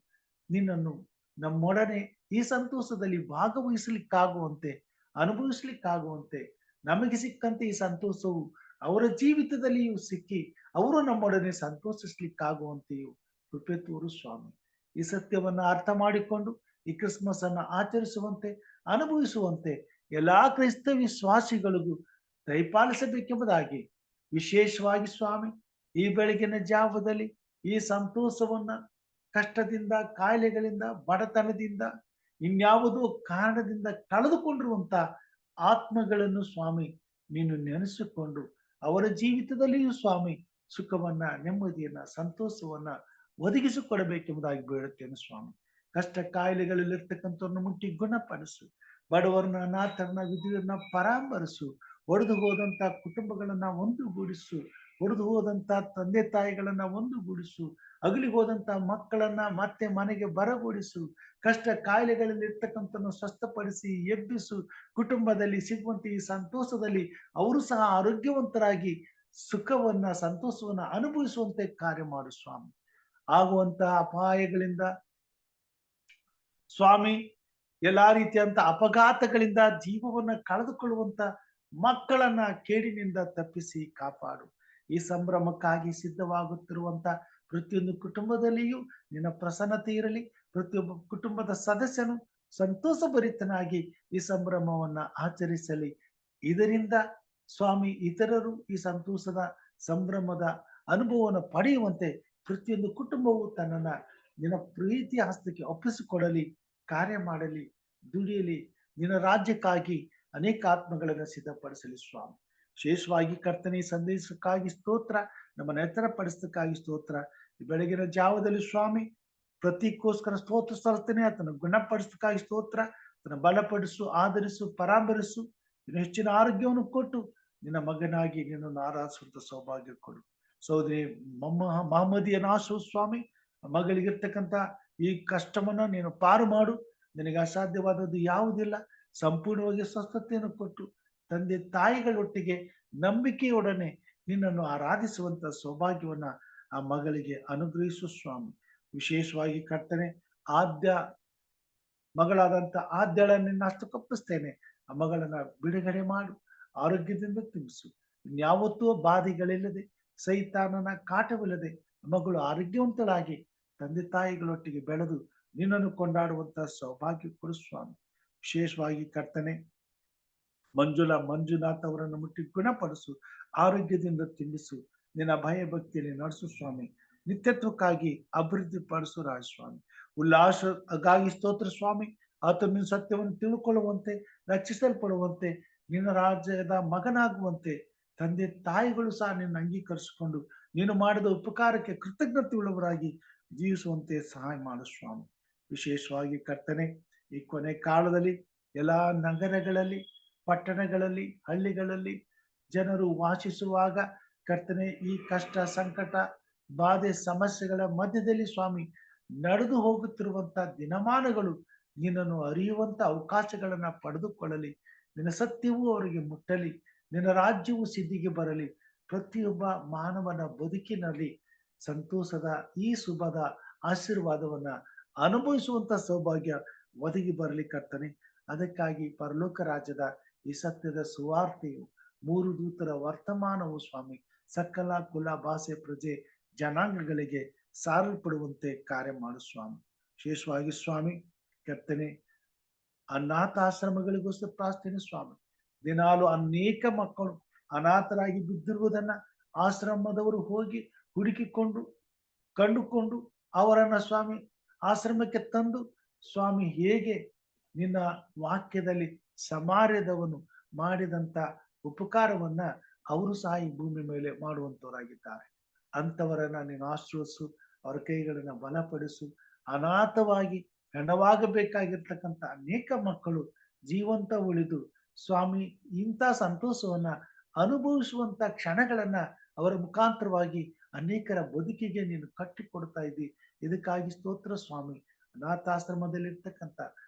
ನಿನ್ನನ್ನು ನಮ್ಮೊಡನೆ ಈ ಸಂತೋಷದಲ್ಲಿ ಭಾಗವಹಿಸಲಿಕ್ಕಾಗುವಂತೆ, ಅನುಭವಿಸ್ಲಿಕ್ಕಾಗುವಂತೆ, ನಮಗೆ ಸಿಕ್ಕಂತೆ ಈ ಸಂತೋಷವು ಅವರ ಜೀವಿತದಲ್ಲಿಯೂ ಸಿಕ್ಕಿ ಅವರು ನಮ್ಮೊಡನೆ ಸಂತೋಷಿಸ್ಲಿಕ್ಕಾಗುವಂತೆಯೂ ಕೃಪೆ ತೋರು ಸ್ವಾಮಿ. ಈ ಸತ್ಯವನ್ನ ಅರ್ಥ ಮಾಡಿಕೊಂಡು ಈ ಕ್ರಿಸ್ಮಸ್ ಅನ್ನ ಆಚರಿಸುವಂತೆ, ಅನುಭವಿಸುವಂತೆ ಎಲ್ಲಾ ಕ್ರೈಸ್ತ ವಿಶ್ವಾಸಿಗಳಿಗೂ ದಯಪಾಲಿಸಬೇಕೆಂಬುದಾಗಿ ವಿಶೇಷವಾಗಿ ಸ್ವಾಮಿ ಈ ಬೆಳಗಿನ ಜಾವದಲ್ಲಿ ಈ ಸಂತೋಷವನ್ನ ಕಷ್ಟದಿಂದ, ಕಾಯಿಲೆಗಳಿಂದ, ಬಡತನದಿಂದ, ಇನ್ಯಾವುದೋ ಕಾರಣದಿಂದ ಕಳೆದುಕೊಂಡಿರುವಂತ ಆತ್ಮಗಳನ್ನು ಸ್ವಾಮಿ ನೀನು ನೆನೆಸಿಕೊಂಡು ಅವರ ಜೀವಿತದಲ್ಲಿಯೂ ಸ್ವಾಮಿ ಸುಖವನ್ನ, ನೆಮ್ಮದಿಯನ್ನ, ಸಂತೋಷವನ್ನ ಒದಗಿಸಿಕೊಡಬೇಕೆಂಬುದಾಗಿ ಬೇಡುತ್ತೇನೆ ಸ್ವಾಮಿ. ಕಷ್ಟ ಕಾಯಿಲೆಗಳಲ್ಲಿರ್ತಕ್ಕಂಥವ್ರನ್ನ ಮುಟ್ಟಿ ಗುಣಪಡಿಸು. ಬಡವರನ್ನ, ಅನಾಥರನ್ನ, ವಿಧವೆಯರನ್ನ ಪರಾಮರಿಸು. ಒಡೆದು ಹೋದಂತ ಕುಟುಂಬಗಳನ್ನ ಒಂದುಗೂಡಿಸು. ಒಡೆದು ಹೋದಂತ ತಂದೆ ತಾಯಿಗಳನ್ನ ಒಂದುಗೂಡಿಸು. ಅಗಲಿ ಹೋದಂತ ಮಕ್ಕಳನ್ನ ಮತ್ತೆ ಮನೆಗೆ ಬರಗೂಡಿಸು. ಕಷ್ಟ ಕಾಯಿಲೆಗಳಲ್ಲಿ ಇರ್ತಕ್ಕಂಥನ್ನು ಸ್ವಸ್ಥಪಡಿಸಿ ಎಬ್ಬಿಸು. ಕುಟುಂಬದಲ್ಲಿ ಸಿಗುವಂತ ಈ ಸಂತೋಷದಲ್ಲಿ ಅವರು ಸಹ ಆರೋಗ್ಯವಂತರಾಗಿ ಸುಖವನ್ನ, ಸಂತೋಷವನ್ನ ಅನುಭವಿಸುವಂತೆ ಕಾರ್ಯ ಮಾಡು ಸ್ವಾಮಿ. ಆಗುವಂತ ಅಪಾಯಗಳಿಂದ ಸ್ವಾಮಿ, ಎಲ್ಲಾ ರೀತಿಯಂತ ಅಪಘಾತಗಳಿಂದ ಜೀವವನ್ನ ಕಳೆದುಕೊಳ್ಳುವಂತ ಮಕ್ಕಳನ್ನ ಕೇಡಿನಿಂದ ತಪ್ಪಿಸಿ ಕಾಪಾಡು. ಈ ಸಂಭ್ರಮಕ್ಕಾಗಿ ಸಿದ್ಧವಾಗುತ್ತಿರುವಂತ ಪ್ರತಿಯೊಂದು ಕುಟುಂಬದಲ್ಲಿಯೂ ನಿನ್ನ ಪ್ರಸನ್ನತೆ ಇರಲಿ. ಪ್ರತಿಯೊಬ್ಬ ಕುಟುಂಬದ ಸದಸ್ಯನು ಸಂತೋಷ ಭರಿತನಾಗಿ ಈ ಸಂಭ್ರಮವನ್ನ ಆಚರಿಸಲಿ. ಇದರಿಂದ ಸ್ವಾಮಿ ಇತರರು ಈ ಸಂತೋಷದ ಸಂಭ್ರಮದ ಅನುಭವವನ್ನು ಪಡೆಯುವಂತೆ ಪ್ರತಿಯೊಂದು ಕುಟುಂಬವು ತನ್ನನ್ನ ನಿನ್ನ ಪ್ರೀತಿಯ ಹಸ್ತಕ್ಕೆ ಒಪ್ಪಿಸಿಕೊಡಲಿ, ಕಾರ್ಯ ಮಾಡಲಿ, ದುಡಿಯಲಿ. ನಿನ್ನ ರಾಜ್ಯಕ್ಕಾಗಿ ಅನೇಕ ಆತ್ಮಗಳನ್ನು ಸಿದ್ಧಪಡಿಸಲಿ ಸ್ವಾಮಿ. ವಿಶೇಷವಾಗಿ ಕರ್ತನೆ ಈ ಸಂದೇಶಕ್ಕಾಗಿ ಸ್ತೋತ್ರ, ನಮ್ಮನ್ನು ಎತ್ತರಪಡಿಸಕ್ಕಾಗಿ ಸ್ತೋತ್ರ. ಈ ಬೆಳಗಿನ ಜಾವದಲ್ಲಿ ಸ್ವಾಮಿ ಪ್ರತಿಕೋಸ್ಕರ ಸ್ತೋತ್ರ ಸಲ್ಲಿಸ್ತೇನೆ. ಆತನ ಗುಣಪಡಿಸಕ್ಕಾಗಿ ಸ್ತೋತ್ರ. ಅದನ್ನು ಬಲಪಡಿಸು, ಆಧರಿಸು, ಪರಾಮರಿಸು. ಇನ್ನು ಹೆಚ್ಚಿನ ಆರೋಗ್ಯವನ್ನು ಕೊಟ್ಟು ನಿನ್ನ ಮಗನಾಗಿ ನಿನ್ನನ್ನು ಆರಾಧಿಸುವಂತ ಸೌಭಾಗ್ಯ ಕೊಡು. ಸಹೋದರಿ ಮಹಮ್ಮದಿಯನ ಆಶು ಸ್ವಾಮಿ, ಮಗಳಿಗಿರ್ತಕ್ಕಂಥ ಈ ಕಷ್ಟವನ್ನ ನೀನು ಪಾರು ಮಾಡು. ನಿನಗೆ ಅಸಾಧ್ಯವಾದದ್ದು ಯಾವುದಿಲ್ಲ. ಸಂಪೂರ್ಣವಾಗಿ ಸ್ವಸ್ಥತೆಯನ್ನು ಕೊಟ್ಟು ತಂದೆ ತಾಯಿಗಳೊಟ್ಟಿಗೆ ನಂಬಿಕೆಯೊಡನೆ ನಿನ್ನನ್ನು ಆರಾಧಿಸುವಂತ ಸೌಭಾಗ್ಯವನ್ನ ಆ ಮಗಳಿಗೆ ಅನುಗ್ರಹಿಸು ಸ್ವಾಮಿ. ವಿಶೇಷವಾಗಿ ಕರ್ತನೆ ಆದ್ಯ ಮಗಳಾದಂತ ಆದ್ಯಳ ನಿನ್ನ ಹಸ್ತಕ್ಕೊಪ್ಪಿಸ್ತೇನೆ. ಆ ಮಗಳನ್ನ ಬಿಡುಗಡೆ ಮಾಡು, ಆರೋಗ್ಯದಿಂದ ತುಂಬಿಸು. ಇನ್ಯಾವತ್ತೂ ಬಾಧೆಗಳಿಲ್ಲದೆ, ಸೈತಾನನ ಕಾಟವಿಲ್ಲದೆ ಮಗಳು ಆರೋಗ್ಯವಂತಳಾಗಿ ತಂದೆ ತಾಯಿಗಳೊಟ್ಟಿಗೆ ಬೆಳೆದು ನಿನ್ನನ್ನು ಕೊಂಡಾಡುವಂತ ಸೌಭಾಗ್ಯ ಕೊಡು ಸ್ವಾಮಿ. ವಿಶೇಷವಾಗಿ ಕರ್ತನೆ ಮಂಜುನಾಥ್ ಅವರನ್ನು ಮುಟ್ಟಿ ಗುಣಪಡಿಸು, ಆರೋಗ್ಯದಿಂದ ತುಂಬಿಸು. ನಿನ್ನ ಭಯ ಭಕ್ತಿಯಲ್ಲಿ ನಡೆಸು ಸ್ವಾಮಿ. ನಿತ್ಯತ್ವಕ್ಕಾಗಿ ಅಭಿವೃದ್ಧಿ ಪಡಿಸು ರಾಜಸ್ವಾಮಿ. ಉಲ್ಲಾಸಗಾಗಿ ಸ್ತೋತ್ರ ಸ್ವಾಮಿ. ಆತ ನಿನ್ನ ಸತ್ಯವನ್ನು ತಿಳ್ಕೊಳ್ಳುವಂತೆ, ರಕ್ಷಿಸಲ್ಪಡುವಂತೆ, ನಿನ್ನ ರಾಜ್ಯದ ಮಗನಾಗುವಂತೆ ತಂದೆ ತಾಯಿಗಳು ಸಹ ನಿನ್ನ ಅಂಗೀಕರಿಸಿಕೊಂಡು ನೀನು ಮಾಡಿದ ಉಪಕಾರಕ್ಕೆ ಕೃತಜ್ಞತೆ ಉಳ್ಳವರಾಗಿ ಜೀವಿಸುವಂತೆ ಸಹಾಯ ಮಾಡು ಸ್ವಾಮಿ. ವಿಶೇಷವಾಗಿ ಕರ್ತನೆ ಈ ಕೊನೆ ಕಾಲದಲ್ಲಿ ಎಲ್ಲಾ ನಗರಗಳಲ್ಲಿ, ಪಟ್ಟಣಗಳಲ್ಲಿ, ಹಳ್ಳಿಗಳಲ್ಲಿ ಜನರು ವಾಸಿಸುವಾಗ ಕರ್ತನೆ ಈ ಕಷ್ಟ, ಸಂಕಟ, ಬಾಧೆ, ಸಮಸ್ಯೆಗಳ ಮಧ್ಯದಲ್ಲಿ ಸ್ವಾಮಿ ನಡೆದು ಹೋಗುತ್ತಿರುವಂತ ದಿನಮಾನಗಳು ನಿನ್ನನ್ನು ಅರಿಯುವಂತ ಅವಕಾಶಗಳನ್ನ ಪಡೆದುಕೊಳ್ಳಲಿ. ನಿನ್ನ ಸತ್ಯವೂ ಅವರಿಗೆ ಮುಟ್ಟಲಿ. ನಿನ್ನ ರಾಜ್ಯವು ಸಿದ್ಧಿಗೆ ಬರಲಿ. ಪ್ರತಿಯೊಬ್ಬ ಮಾನವನ ಬದುಕಿನಲ್ಲಿ ಸಂತೋಷದ ಈ ಶುಭದ ಆಶೀರ್ವಾದವನ್ನ ಅನುಭವಿಸುವಂತ ಸೌಭಾಗ್ಯ ಒದಗಿ ಬರಲಿ ಕರ್ತನೆ. ಅದಕ್ಕಾಗಿ ಪರಲೋಕ ರಾಜ್ಯದ ಈ ಸತ್ಯದ ಸುವಾರ್ತೆಯು, 3 ದೂತರ ವರ್ತಮಾನವು ಸ್ವಾಮಿ ಸಕಲ ಕುಲ, ಭಾಷೆ, ಪ್ರಜೆ, ಜನಾಂಗಗಳಿಗೆ ಸಾರಲ್ಪಡುವಂತೆ ಕಾರ್ಯ ಮಾಡು ಸ್ವಾಮಿ. ವಿಶೇಷವಾಗಿ ಸ್ವಾಮಿ ಕರ್ತನೆ ಅನಾಥಾಶ್ರಮಗಳಿಗೋಸ್ಕರ ಪ್ರಾರ್ಥನೆ ಸ್ವಾಮಿ. ದಿನಾಲು ಅನೇಕ ಮಕ್ಕಳು ಅನಾಥರಾಗಿ ಬಿದ್ದಿರುವುದನ್ನ ಆಶ್ರಮದವರು ಹೋಗಿ ಹುಡುಕಿಕೊಂಡು ಕಂಡುಕೊಂಡು ಅವರನ್ನ ಸ್ವಾಮಿ ಆಶ್ರಮಕ್ಕೆ ತಂದು ಸ್ವಾಮಿ ಹೇಗೆ ನಿನ್ನ ವಾಕ್ಯದಲ್ಲಿ ಸಮಾರ್ಯದವನು ಮಾಡಿದಂತ ಉಪಕಾರವನ್ನ ಅವರು ಸಹ ಈ ಭೂಮಿ ಮೇಲೆ ಮಾಡುವಂತವರಾಗಿದ್ದಾರೆ. ಅಂತವರನ್ನ ನೀನು ಆಶ್ರಯಿಸು, ಅವರ ಕೈಗಳನ್ನ ಬಲಪಡಿಸು. ಅನಾಥವಾಗಿ ಹೆಣವಾಗಬೇಕಾಗಿರ್ತಕ್ಕಂಥ ಅನೇಕ ಮಕ್ಕಳು ಜೀವಂತ ಉಳಿದು ಸ್ವಾಮಿ ಇಂಥ ಸಂತೋಷವನ್ನ ಅನುಭವಿಸುವಂತ ಕ್ಷಣಗಳನ್ನ ಅವರ ಮುಖಾಂತರವಾಗಿ ಅನೇಕರ ಬದುಕಿಗೆ ನೀನು ಕಟ್ಟಿಕೊಡ್ತಾ ಇದ್ದಿ. ಇದಕ್ಕಾಗಿ ಸ್ತೋತ್ರ ಸ್ವಾಮಿ. ಅನಾಥಾಶ್ರಮದಲ್ಲಿರ್ತಕ್ಕಂಥ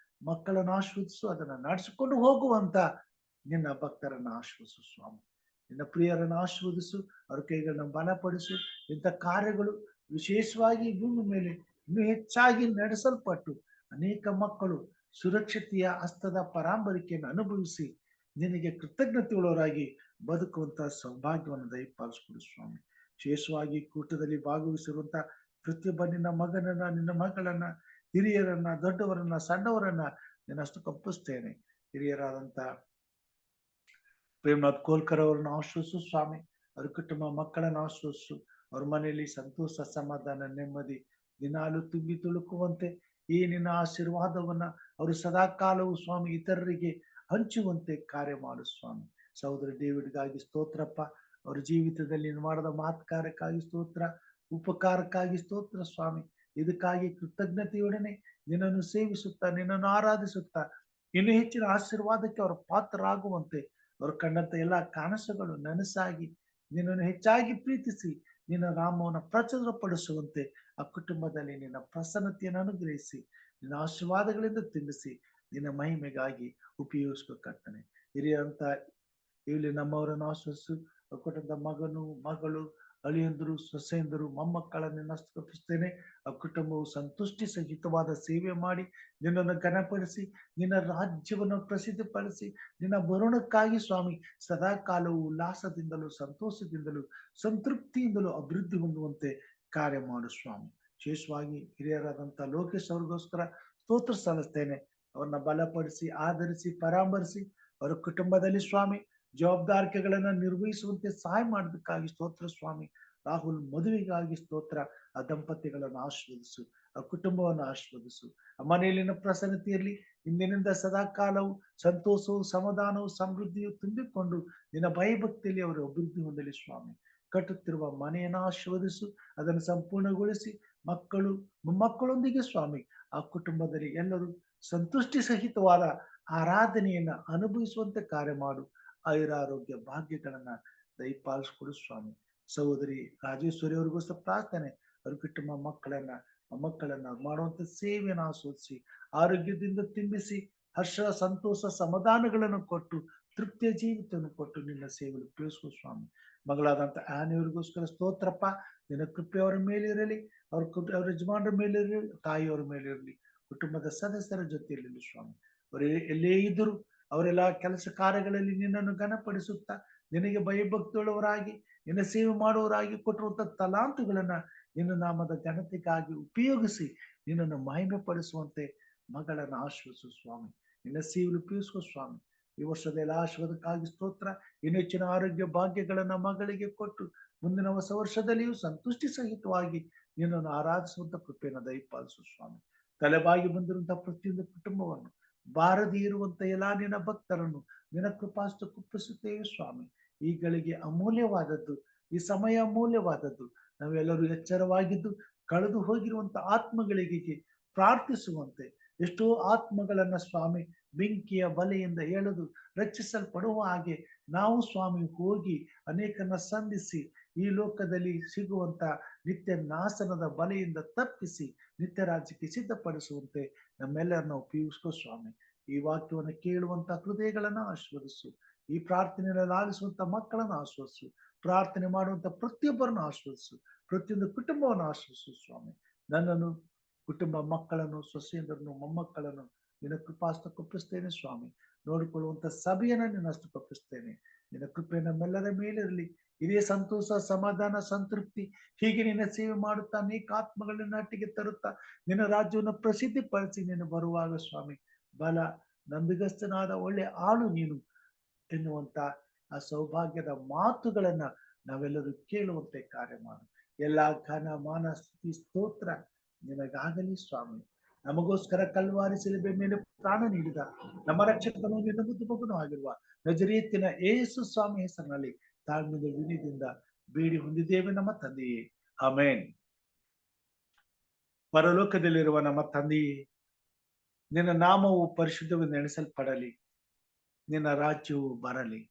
ಮಕ್ಕಳನ್ನು ಆಶ್ರಯಿಸು, ಅದನ್ನ ನಡೆಸಿಕೊಂಡು ಹೋಗುವಂತ ನಿನ್ನ ಭಕ್ತರನ್ನು ಆಶ್ವದಿಸು ಸ್ವಾಮಿ. ನಿನ್ನ ಪ್ರಿಯರನ್ನು ಆಶೀರ್ವದಿಸು, ಅವ್ರ ಕೈಗಳನ್ನ ಬಲಪಡಿಸು. ಇಂಥ ಕಾರ್ಯಗಳು ವಿಶೇಷವಾಗಿ ಭೂಮಿ ಮೇಲೆ ಇನ್ನೂ ಹೆಚ್ಚಾಗಿ ನಡೆಸಲ್ಪಟ್ಟು ಅನೇಕ ಮಕ್ಕಳು ಸುರಕ್ಷತೆಯ ಹಸ್ತದ ಪರಾಂಬರಿಕೆಯನ್ನು ಅನುಭವಿಸಿ ನಿನಗೆ ಕೃತಜ್ಞತೆಯುಳ್ಳವರಾಗಿ ಬದುಕುವಂತಹ ಸೌಭಾಗ್ಯವನ್ನು ದಯಪಾಲಿಸಿಕೊಡು ಸ್ವಾಮಿ. ವಿಶೇಷವಾಗಿ ಕೂಟದಲ್ಲಿ ಭಾಗವಹಿಸಿರುವಂತಹ ಪ್ರತಿಯೊಬ್ಬ ನಿನ್ನ ಮಗನನ್ನ, ನಿನ್ನ ಮಗಳನ್ನ, ಹಿರಿಯರನ್ನ, ದೊಡ್ಡವರನ್ನ, ಸಣ್ಣವರನ್ನ ನಿನ್ನಷ್ಟು ಕಪ್ಪಿಸ್ತೇನೆ. ಹಿರಿಯರಾದಂತ ಪ್ರೇಮನಾಥ್ ಕೋಲ್ಕರ್ ಅವರನ್ನು ಆಶ್ವಸಿಸು ಸ್ವಾಮಿ. ಅವ್ರ ಕುಟುಂಬ ಮಕ್ಕಳನ್ನು ಆಶ್ವಸಿಸು. ಅವ್ರ ಮನೆಯಲ್ಲಿ ಸಂತೋಷ, ಸಮಾಧಾನ, ನೆಮ್ಮದಿ ದಿನಾಲು ತುಂಬಿ ತುಳುಕುವಂತೆ ಈ ನಿನ್ನ ಆಶೀರ್ವಾದವನ್ನ ಅವರು ಸದಾ ಕಾಲವು ಸ್ವಾಮಿ ಇತರರಿಗೆ ಹಂಚುವಂತೆ ಕಾರ್ಯ ಮಾಡು ಸ್ವಾಮಿ. ಸಹೋದರ ಡೇವಿಡ್ಗಾಗಿ ಸ್ತೋತ್ರಪ್ಪ. ಅವ್ರ ಜೀವಿತದಲ್ಲಿ ಮಾಡಿದ ಮಾತ್ಕಾರಕ್ಕಾಗಿ ಸ್ತೋತ್ರ, ಉಪಕಾರಕ್ಕಾಗಿ ಸ್ತೋತ್ರ ಸ್ವಾಮಿ. ಇದಕ್ಕಾಗಿ ಕೃತಜ್ಞತೆಯೊಡನೆ ನಿನ್ನನ್ನು ಸೇವಿಸುತ್ತಾ, ನಿನ್ನನ್ನು ಆರಾಧಿಸುತ್ತಾ ಇನ್ನು ಹೆಚ್ಚಿನ ಆಶೀರ್ವಾದಕ್ಕೆ ಅವರ ಪಾತ್ರರಾಗುವಂತೆ ಅವರು ಕಂಡಂತ ಎಲ್ಲಾ ಕನಸುಗಳು ನನಸಾಗಿ ನಿನ್ನನ್ನು ಹೆಚ್ಚಾಗಿ ಪ್ರೀತಿಸಿ ನಿನ್ನ ನಾಮವನ್ನು ಪ್ರಚುರಪಡಿಸುವಂತೆ ಆ ಕುಟುಂಬದಲ್ಲಿ ನಿನ್ನ ಪ್ರಸನ್ನತೆಯನ್ನು ಅನುಗ್ರಹಿಸಿ ನಿನ್ನ ಆಶೀರ್ವಾದಗಳಿಂದ ತುಂಬಿಸಿ ನಿನ್ನ ಮಹಿಮೆಗಾಗಿ ಉಪಯೋಗಿಸ್ಬೇಕಂತಾನೆ. ಹಿರಿಯಂತ ಇಲ್ಲಿ ನಮ್ಮವರನ್ನು ಆಶ್ವಸಿಸು. ಕುಟುಂಬದ ಮಗನು, ಮಗಳು, ಅಳಿಯಂದರು, ಸೊಸೆಯಂದರು, ಮೊಮ್ಮಕ್ಕಳನ್ನು ನಿನ್ನಷ್ಟು ತಪ್ಪಿಸ್ತೇನೆ. ಆ ಕುಟುಂಬವು ಸಂತುಷ್ಟಿ ಸಹಿತವಾದ ಸೇವೆ ಮಾಡಿ ನಿನ್ನನ್ನು ಘನಪಡಿಸಿ ನಿನ್ನ ರಾಜ್ಯವನ್ನು ಪ್ರಸಿದ್ಧಪಡಿಸಿ ನಿನ್ನ ಬರುಣಕ್ಕಾಗಿ ಸ್ವಾಮಿ ಸದಾ ಕಾಲವು ಉಲ್ಲಾಸದಿಂದಲೂ ಸಂತೋಷದಿಂದಲೂ ಸಂತೃಪ್ತಿಯಿಂದಲೂ ಅಭಿವೃದ್ಧಿ ಹೊಂದುವಂತೆ ಕಾರ್ಯ ಮಾಡು ಸ್ವಾಮಿ. ವಿಶೇಷವಾಗಿ ಹಿರಿಯರಾದಂತ ಲೋಕೇಶ್ ಅವ್ರಿಗೋಸ್ಕರ ಸ್ತೋತ್ರ ಸಲ್ಲಿಸ್ತೇನೆ. ಅವ್ರನ್ನ ಬಲಪಡಿಸಿ, ಆಧರಿಸಿ, ಪರಾಮರಿಸಿ ಅವರ ಕುಟುಂಬದಲ್ಲಿ ಸ್ವಾಮಿ ಜವಾಬ್ದಾರಿಕೆಗಳನ್ನ ನಿರ್ವಹಿಸುವಂತೆ ಸಹಾಯ ಮಾಡೋದಕ್ಕಾಗಿ ಸ್ತೋತ್ರ ಸ್ವಾಮಿ. ರಾಹುಲ್ ಮದುವೆಗಾಗಿ ಸ್ತೋತ್ರ. ಆ ದಂಪತಿಗಳನ್ನು ಆಶೀರ್ವದಿಸು, ಆ ಕುಟುಂಬವನ್ನು ಆಶೀರ್ವದಿಸು. ಆ ಮನೆಯಲ್ಲಿನ ಪ್ರಸನ್ನತೆ ಇರಲಿ. ಇಂದಿನಿಂದ ಸದಾ ಕಾಲವು ಸಂತೋಷವು, ಸಮಾಧಾನವು, ಸಮೃದ್ಧಿಯು ತುಂಬಿಕೊಂಡು ನಿನ್ನ ಭಯಭಕ್ತಿಯಲ್ಲಿ ಅವರು ಅಭಿವೃದ್ಧಿ ಹೊಂದಲಿ ಸ್ವಾಮಿ. ಕಟ್ಟುತ್ತಿರುವ ಮನೆಯನ್ನು ಆಶೀರ್ವದಿಸು, ಅದನ್ನು ಸಂಪೂರ್ಣಗೊಳಿಸಿ ಮಕ್ಕಳು ಮೊಮ್ಮಕ್ಕಳೊಂದಿಗೆ ಸ್ವಾಮಿ ಆ ಕುಟುಂಬದಲ್ಲಿ ಎಲ್ಲರೂ ಸಂತುಷ್ಟಿ ಸಹಿತವಾದ ಆರಾಧನೆಯನ್ನ ಅನುಭವಿಸುವಂತೆ ಕಾರ್ಯ ಮಾಡು. ಆಯುರಾರೋಗ್ಯ ಭಾಗ್ಯಗಳನ್ನ ದಯಪಾಲಿಸ್ಕೊಡು ಸ್ವಾಮಿ. ಸಹೋದರಿ ರಾಜೇಶ್ವರಿ ಅವ್ರಿಗೋಸ್ಕರ ಪ್ರಾರ್ಥನೆ. ಅವ್ರ ಕುಟುಂಬ ಮಕ್ಕಳನ್ನ ಮಾಡುವಂತ ಸೇವೆಯನ್ನು ಆಸ್ವಾದಿಸಿ ಆರೋಗ್ಯದಿಂದ ತುಂಬಿಸಿ ಹರ್ಷ, ಸಂತೋಷ, ಸಮಾಧಾನಗಳನ್ನು ಕೊಟ್ಟು ತೃಪ್ತಿಯ ಜೀವಿತವನ್ನು ಕೊಟ್ಟು ನಿನ್ನ ಸೇವೆಯಲ್ಲಿ ಉಪಯೋಗಿಸುವ ಸ್ವಾಮಿ. ಮಗಳಾದಂತ ಆನೆಯವರಿಗೋಸ್ಕರ ಸ್ತೋತ್ರಪ್ಪ. ನಿನ್ನ ಕೃಪೆ ಅವರ ಮೇಲೆ ಇರಲಿ, ಅವ್ರ ಯಜಮಾನರ ಮೇಲೆ ಇರಲಿ, ತಾಯಿಯವರ ಮೇಲೆ ಇರಲಿ, ಕುಟುಂಬದ ಸದಸ್ಯರ ಜೊತೆಯಲ್ಲಿ ಸ್ವಾಮಿ. ಅವರು ಎಲ್ಲೇ ಇದ್ದರು ಅವರೆಲ್ಲ ಕೆಲಸ ಕಾರ್ಯಗಳಲ್ಲಿ ನಿನ್ನನ್ನು ಘನಪಡಿಸುತ್ತಾ ನಿನಗೆ ಭಯಭಕ್ತಿಯುಳ್ಳವರಾಗಿ ನಿನ್ನ ಸೇವೆ ಮಾಡುವವರಾಗಿ ಕೊಟ್ಟಿರುವಂತ ತಲಾಂತುಗಳನ್ನ ನಿನ್ನ ನಾಮದ ಘನತೆಗಾಗಿ ಉಪಯೋಗಿಸಿ ನಿನ್ನನ್ನು ಮಹಿಮೆ ಪಡಿಸುವಂತೆ ಮಗಳನ್ನು ಆಶ್ವಸಿಸು ಸ್ವಾಮಿ. ನಿನ್ನ ಸೇವೆಯಲ್ಲಿ ಉಪಯೋಗಿಸುವ ಸ್ವಾಮಿ. ಈ ವರ್ಷದ ಎಲ್ಲ ಆಶೀರ್ವಾದಕ್ಕಾಗಿ ಸ್ತೋತ್ರ. ಇನ್ನು ಹೆಚ್ಚಿನ ಆರೋಗ್ಯ ಭಾಗ್ಯಗಳನ್ನ ಮಗಳಿಗೆ ಕೊಟ್ಟು ಮುಂದಿನ ಹೊಸ ವರ್ಷದಲ್ಲಿಯೂ ಸಂತುಷ್ಟಿ ಸಹಿತವಾಗಿ ನಿನ್ನನ್ನು ಆರಾಧಿಸುವಂತ ಕೃಪೆಯನ್ನು ದಯಪಾಲಿಸು ಸ್ವಾಮಿ. ತಲೆಬಾಗಿ ಬಂದಿರುವಂತಹ ಪ್ರತಿಯೊಂದು ಕುಟುಂಬವನ್ನು, ಬಾರದೇ ಇರುವಂತ ಎಲ್ಲಾ ನಿನ್ನ ಭಕ್ತರನ್ನು ನಿನ್ನ ಕೃಪಾಸ್ತ ಕುಪ್ಪಿಸುತ್ತೇವೆ ಸ್ವಾಮಿ. ಈ ಗಳಿಗೆ ಅಮೂಲ್ಯವಾದದ್ದು, ಈ ಸಮಯ ಅಮೂಲ್ಯವಾದದ್ದು. ನಾವೆಲ್ಲರೂ ಎಚ್ಚರವಾಗಿದ್ದು ಕಳೆದು ಹೋಗಿರುವಂತ ಆತ್ಮಗಳಿಗೆ ಪ್ರಾರ್ಥಿಸುವಂತೆ, ಎಷ್ಟೋ ಆತ್ಮಗಳನ್ನ ಸ್ವಾಮಿ ಬೆಂಕಿಯ ಬಲೆಯಿಂದ ಎಳೆದು ರಕ್ಷಿಸಲ್ಪಡುವ ಹಾಗೆ ನಾವು ಸ್ವಾಮಿ ಹೋಗಿ ಅನೇಕರನ್ನ ಸಂಧಿಸಿ ಈ ಲೋಕದಲ್ಲಿ ಸಿಗುವಂತ ನಿತ್ಯ ನಾಶನದ ಬಲೆಯಿಂದ ತಪ್ಪಿಸಿ ನಿತ್ಯ ರಾಜ್ಯಕ್ಕೆ ಸಿದ್ಧಪಡಿಸುವಂತೆ ನಮ್ಮೆಲ್ಲರನ್ನ ಉಪಯೋಗಿಸ್ಕೋ ಸ್ವಾಮಿ. ಈ ವಾಕ್ಯವನ್ನು ಕೇಳುವಂತ ಹೃದಯಗಳನ್ನ ಆಶೀರ್ವದಿಸು. ಈ ಪ್ರಾರ್ಥನೆಯನ್ನು ಲಾಲಿಸುವಂತ ಮಕ್ಕಳನ್ನು ಆಶ್ವದಿಸು. ಪ್ರಾರ್ಥನೆ ಮಾಡುವಂತ ಪ್ರತಿಯೊಬ್ಬರನ್ನು ಆಶ್ವದಿಸು. ಪ್ರತಿಯೊಂದು ಕುಟುಂಬವನ್ನು ಆಶ್ವದಿಸು ಸ್ವಾಮಿ. ನನ್ನನ್ನು, ಕುಟುಂಬ ಮಕ್ಕಳನ್ನು, ಸೊಸೆಯಂದರನ್ನು, ಮೊಮ್ಮಕ್ಕಳನ್ನು ನಿನ್ನ ಕೃಪಾಸ್ತ ಕೊಪ್ಪಿಸ್ತೇನೆ ಸ್ವಾಮಿ. ನೋಡಿಕೊಳ್ಳುವಂತ ಸಭೆಯನ್ನ ನಿನ್ನಷ್ಟು ಕೊಪ್ಪಿಸ್ತೇನೆ. ನಿನ್ನ ಕೃಪೆ ನಮ್ಮೆಲ್ಲರ ಮೇಲಿರಲಿ. ಇದೇ ಸಂತೋಷ, ಸಮಾಧಾನ, ಸಂತೃಪ್ತಿ ಹೀಗೆ ನಿನ್ನ ಸೇವೆ ಮಾಡುತ್ತಾ ಅನೇಕ ಆತ್ಮಗಳನ್ನ ನಾಟಿಗೆ ತರುತ್ತಾ ನಿನ್ನ ರಾಜ್ಯವನ್ನು ಪ್ರಸಿದ್ಧಿ ಪಡಿಸಿ ನೀನು ಬರುವಾಗ ಸ್ವಾಮಿ ಬಲ ನಂಬಿಗಸ್ತನಾದ ಒಳ್ಳೆ ಆಳು ನೀನು ಎನ್ನುವಂತ ಆ ಸೌಭಾಗ್ಯದ ಮಾತುಗಳನ್ನ ನಾವೆಲ್ಲರೂ ಕೇಳುವಂತೆ ಕಾರ್ಯ ಮಾಡು. ಎಲ್ಲಾ ಘನ, ಮಾನ, ಸ್ತುತಿ, ಸ್ತೋತ್ರ ನಿನಗಾಗಲಿ ಸ್ವಾಮಿ. ನಮಗೋಸ್ಕರ ಕಲ್ವಾರಿ ಶಿಲುಬೆ ಮೇಲೆ ಪ್ರಾಣ ನೀಡಿದ ನಮ್ಮ ರಕ್ಷಕನು, ನಿನ್ನ ಮುದ್ದು ಮಗನೂ ಆಗಿರುವ ನಜರೇತಿನ ಯೇಸು ಸ್ವಾಮಿ ಹೆಸರಿನಲ್ಲಿ ತಾಳ್ಮೆಯ ವಿನಯದಿಂದ ಬೇಡಿ ಹೊಂದಿದ್ದೇವೆ ನಮ್ಮ ತಂದೆಯೇ, ಆಮೆನ್. ಪರಲೋಕದಲ್ಲಿರುವ ನಮ್ಮ ತಂದೆಯೇ, ನಿನ್ನ ನಾಮವು ಪರಿಶುದ್ಧವೆಂದು ಎಣಿಸಲ್ಪಡಲಿ. ನಿನ್ನ ರಾಜ್ಯವು ಬರಲಿ.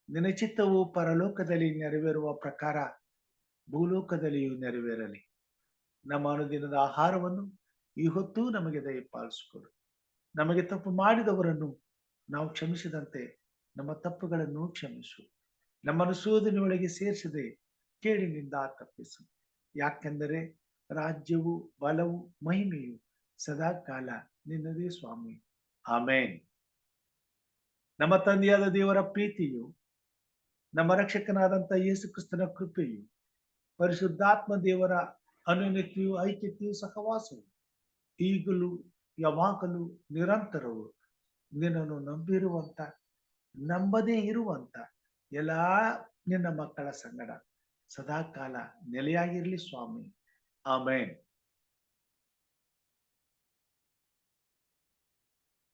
ನಿನ್ನ ಚಿತ್ತವು ಪರಲೋಕದಲ್ಲಿ ನೆರವೇರುವ ಪ್ರಕಾರ ಭೂಲೋಕದಲ್ಲಿಯೂ ನೆರವೇರಲಿ. ನಮ್ಮ ಅನುದಿನದ ಆಹಾರವನ್ನು ಈ ಹೊತ್ತು ನಮಗೆ ದಯಪಾಲಿಸಿಕೊಡು. ನಮಗೆ ತಪ್ಪು ಮಾಡಿದವರನ್ನು ನಾವು ಕ್ಷಮಿಸಿದಂತೆ ನಮ್ಮ ತಪ್ಪುಗಳನ್ನು ಕ್ಷಮಿಸು. ನಮ್ಮನ್ನು ಶೋಧನೆಯೊಳಗೆ ಸೇರಿಸದೆ ಕೇಡಿನಿಂದ ತಪ್ಪಿಸು. ಯಾಕೆಂದರೆ ರಾಜ್ಯವು, ಬಲವು, ಮಹಿಮೆಯು ಸದಾ ಕಾಲ ನಿನ್ನದೇ ಸ್ವಾಮಿ. ಆಮೇನ್. ನಮ್ಮ ತಂದೆಯಾದ ದೇವರ ಪ್ರೀತಿಯು, ನಮ್ಮ ರಕ್ಷಕನಾದಂತ ಯೇಸು ಕ್ರಿಸ್ತನ ಕೃಪೆಯು, ಪರಿಶುದ್ಧಾತ್ಮ ದೇವರ ಅನ್ಯೋನ್ಯತೆಯು, ಐಕ್ಯತೆಯು, ಸಹವಾಸವು ಈಗಲೂ ಯಾವಾಗಲೂ ನಿರಂತರವು ನಿನ್ನನ್ನು ನಂಬಿರುವಂತ, ನಂಬದೇ ಇರುವಂತ ಎಲ್ಲಾ ನಿನ್ನ ಮಕ್ಕಳ ಸಂಗಡ ಸದಾ ಕಾಲ ನೆಲೆಯಾಗಿರ್ಲಿ ಸ್ವಾಮಿ. ಆಮೇನ್.